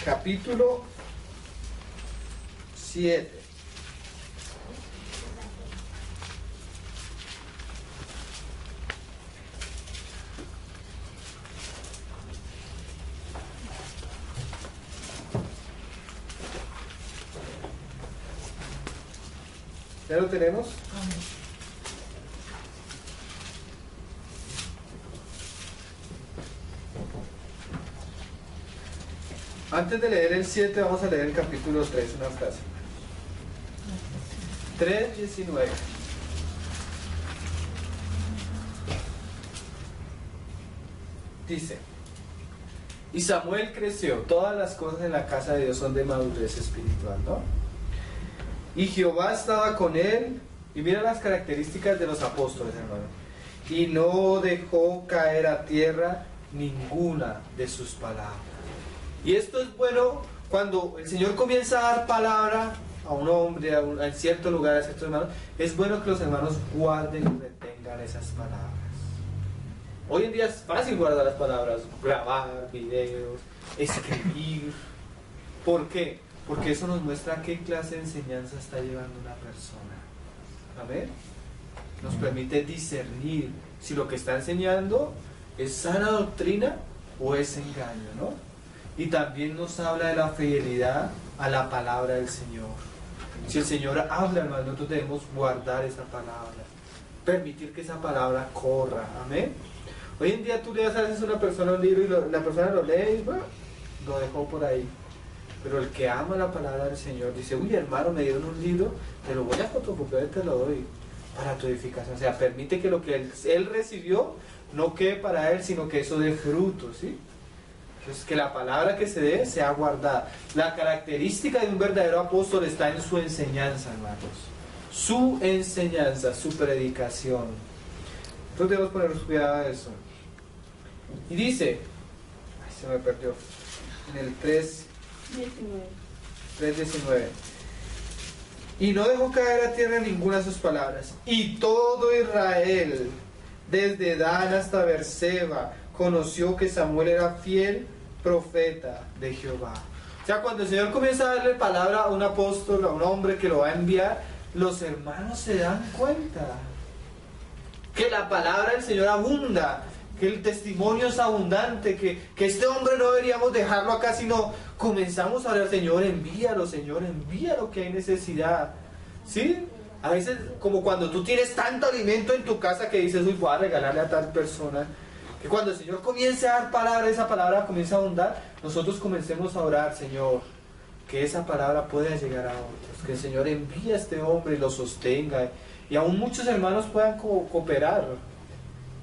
capítulo 7. ¿Ya lo tenemos? Antes de leer el 7, vamos a leer el capítulo 3, una frase. 3:19. Dice, y Samuel creció. Todas las cosas en la casa de Dios son de madurez espiritual, ¿no? Y Jehová estaba con él. Y mira las características de los apóstoles, hermano. Y no dejó caer a tierra ninguna de sus palabras. Y esto es bueno cuando el Señor comienza a dar palabra a un hombre, a cierto lugar, a ciertos hermanos. Es bueno que los hermanos guarden y retengan esas palabras. Hoy en día es fácil guardar las palabras, grabar videos, escribir. ¿Por qué? Porque eso nos muestra qué clase de enseñanza está llevando una persona. Amén. Nos permite discernir si lo que está enseñando es sana doctrina o es engaño, ¿no? Y también nos habla de la fidelidad a la palabra del Señor. Si el Señor habla, hermano, nosotros debemos guardar esa palabra, permitir que esa palabra corra. Amén. Hoy en día tú le das a veces a una persona un libro y la persona lo lee y bueno, lo dejó por ahí. Pero el que ama la palabra del Señor dice, uy hermano, me dieron un libro, te lo voy a fotocopiar y te lo doy para tu edificación. O sea, permite que lo que él recibió no quede para él, sino que eso dé fruto, ¿sí? Entonces, que la palabra que se dé sea guardada. La característica de un verdadero apóstol está en su enseñanza, hermanos. su enseñanza, su predicación. Entonces debemos poner cuidado a eso. Y dice, ay, se me perdió, en el 3:19. Y no dejó caer a tierra ninguna de sus palabras. Y todo Israel, desde Dan hasta Beerseba, conoció que Samuel era fiel profeta de Jehová. O sea, cuando el Señor comienza a darle palabra a un apóstol, a un hombre que lo va a enviar, los hermanos se dan cuenta que la palabra del Señor abunda, que el testimonio es abundante, que este hombre no deberíamos dejarlo acá, sino comenzamos a orar, Señor, envíalo, que hay necesidad. ¿Sí? A veces, como cuando tú tienes tanto alimento en tu casa que dices, uy, voy a regalarle a tal persona, que cuando el Señor comience a dar palabra, esa palabra comienza a abundar, nosotros comencemos a orar, Señor, que esa palabra pueda llegar a otros, que el Señor envíe a este hombre y lo sostenga, y aún muchos hermanos puedan cooperar.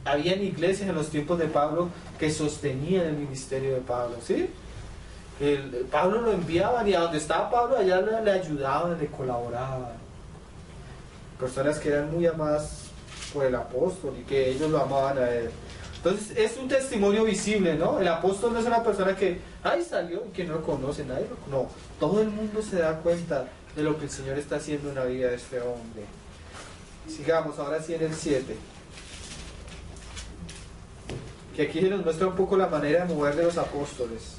Habían iglesias en los tiempos de Pablo que sostenían el ministerio de Pablo, ¿sí? Pablo lo enviaban y a donde estaba Pablo allá le ayudaban, le colaboraban. Personas que eran muy amadas por el apóstol y que ellos lo amaban a él. Entonces es un testimonio visible, ¿no? El apóstol no es una persona que, ay, salió y que no lo conoce, nadie lo conoce. No, todo el mundo se da cuenta de lo que el Señor está haciendo en la vida de este hombre. Sigamos, ahora sí en el 7. Que aquí se nos muestra un poco la manera de mover de los apóstoles.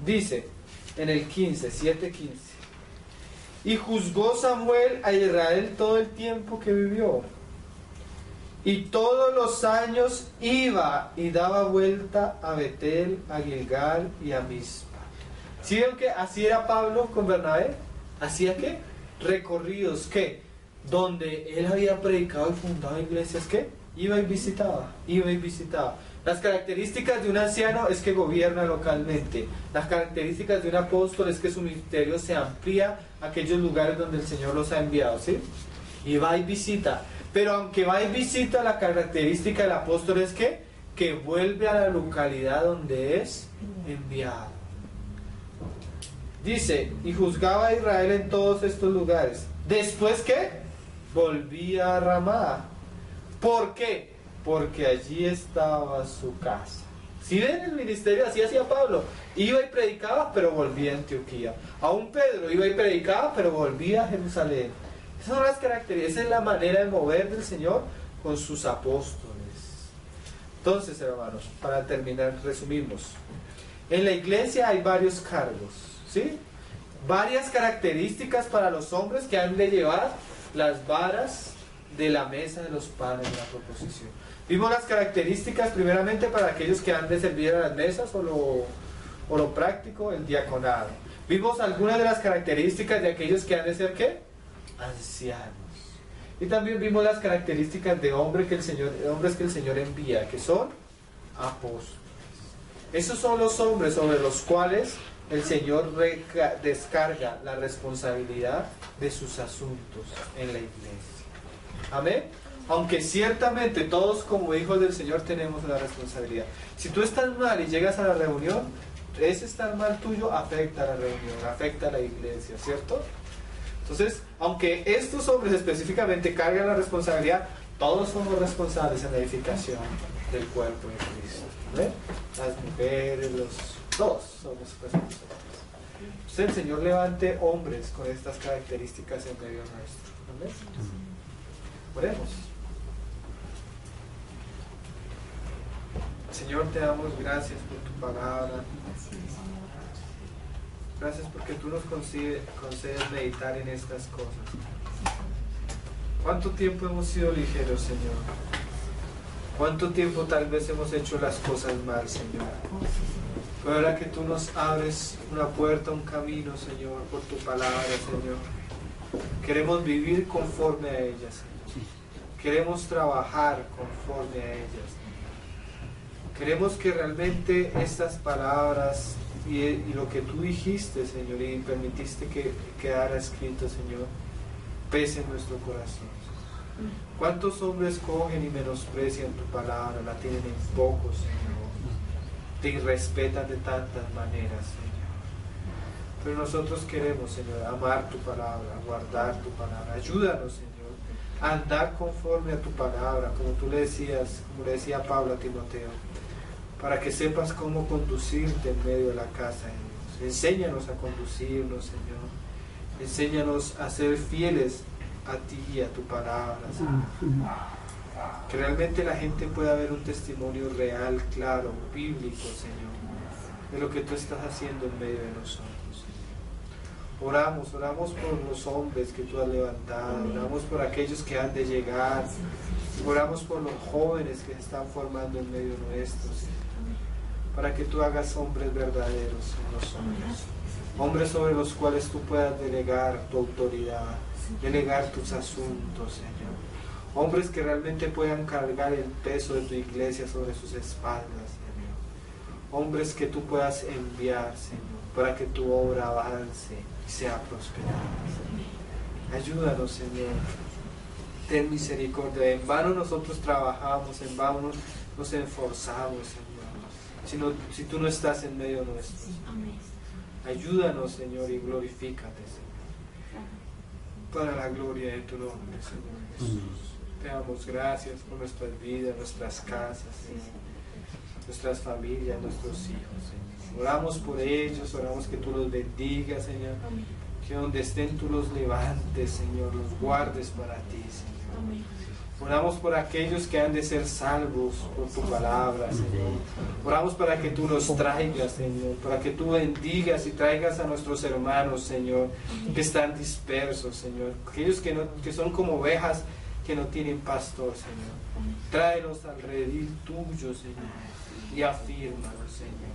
Dice en el 7:15. Y juzgó Samuel a Israel todo el tiempo que vivió. Y todos los años iba y daba vuelta a Betel, a Gilgal y a Mizpa. ¿Sí ven que así era Pablo con Bernabé? ¿Hacía qué? Recorridos, ¿qué? Donde él había predicado y fundado iglesias, ¿qué? Iba y visitaba. Las características de un anciano es que gobierna localmente. Las características de un apóstol es que su ministerio se amplía a aquellos lugares donde el Señor los ha enviado, ¿sí? Y va y visita. Pero aunque va y visita, la característica del apóstol es que vuelve a la localidad donde es enviado. Dice, y juzgaba a Israel en todos estos lugares. Después, ¿qué? Volvía a Ramá. ¿Por qué? Porque allí estaba su casa. Si ven el ministerio, así hacía Pablo. Iba y predicaba, pero volvía a Antioquía. Aún Pedro iba y predicaba, pero volvía a Jerusalén. Esas son las características, esa es la manera de mover del Señor con sus apóstoles. Entonces, hermanos, para terminar, resumimos. En la iglesia hay varios cargos, ¿sí? Varias características para los hombres que han de llevar las varas de la mesa de los panes de la proposición. Vimos las características primeramente para aquellos que han de servir a las mesas o lo práctico, el diaconado. Vimos algunas de las características de aquellos que han de ser ¿qué? Ancianos. Y también vimos las características de hombres que el Señor envía, que son apóstoles. Esos son los hombres sobre los cuales el Señor descarga la responsabilidad de sus asuntos en la iglesia. Amén. Aunque ciertamente todos como hijos del Señor tenemos una responsabilidad. Si tú estás mal y llegas a la reunión, ese estar mal tuyo afecta a la reunión, afecta a la iglesia, ¿cierto? Entonces, aunque estos hombres específicamente cargan la responsabilidad, todos somos responsables en la edificación del cuerpo de Cristo. ¿Ven? Las mujeres, todos somos responsables. Entonces el Señor levante hombres con estas características en medio nuestro. ¿Amén? Oremos. Señor, te damos gracias por tu palabra. Gracias porque tú nos concedes meditar en estas cosas. ¿Cuánto tiempo hemos sido ligeros, Señor? ¿Cuánto tiempo tal vez hemos hecho las cosas mal, Señor? Pero ahora que tú nos abres una puerta, un camino, Señor, por tu palabra, Señor, queremos vivir conforme a ellas, Señor. Queremos trabajar conforme a ellas, Señor. Queremos que realmente estas palabras y lo que tú dijiste, Señor, y permitiste que quedara escrito, Señor, pese en nuestro corazón. ¿Cuántos hombres cogen y menosprecian tu palabra, la tienen en poco, Señor? Te irrespetan de tantas maneras, Señor. Pero nosotros queremos, Señor, amar tu palabra, guardar tu palabra. Ayúdanos, Señor, a andar conforme a tu palabra, como tú le decías, como le decía Pablo a Timoteo, para que sepas cómo conducirte en medio de la casa de Dios. Enséñanos a conducirnos, Señor. Enséñanos a ser fieles a ti y a tu palabra, Señor. Que realmente la gente pueda ver un testimonio real, claro, bíblico, Señor, de lo que tú estás haciendo en medio de nosotros. Oramos por los hombres que tú has levantado, oramos por aquellos que han de llegar, oramos por los jóvenes que se están formando en medio nuestro, Señor, para que tú hagas hombres verdaderos en nosotros, hombres sobre los cuales tú puedas delegar tu autoridad, delegar tus asuntos, Señor, hombres que realmente puedan cargar el peso de tu iglesia sobre sus espaldas, Señor, hombres que tú puedas enviar, Señor, para que tu obra avance y sea prosperada. Ayúdanos, Señor. Ten misericordia. En vano nosotros trabajamos, en vano nos esforzamos, Señor, si tú no estás en medio nuestro. Ayúdanos, Señor, y glorifícate, Señor, para la gloria de tu nombre, Señor Jesús. Te damos gracias por nuestras vidas, nuestras casas, Señor, nuestras familias, nuestros hijos, Señor. Oramos por ellos, oramos que tú los bendigas, Señor, que donde estén tú los levantes, Señor, los guardes para ti, Señor. Oramos por aquellos que han de ser salvos por tu palabra, Señor. Oramos para que tú los traigas, Señor, para que tú bendigas y traigas a nuestros hermanos, Señor, que están dispersos, Señor, aquellos que son como ovejas que no tienen pastor, Señor. Tráelos al redil tuyo, Señor, y afírmalos, Señor.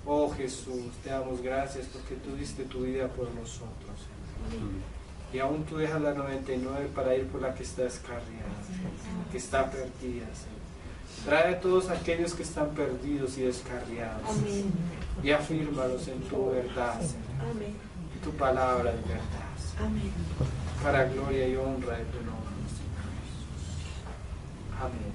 Oh Jesús, te damos gracias porque tú diste tu vida por nosotros, Señor. Y aún tú dejas la 99 para ir por la que está descarriada, que está perdida, Señor. Trae a todos aquellos que están perdidos y descarriados, Señor, y afírmalos en tu verdad, Señor, en tu palabra de verdad, Señor, para gloria y honra de tu nombre, Señor Jesús. Amén.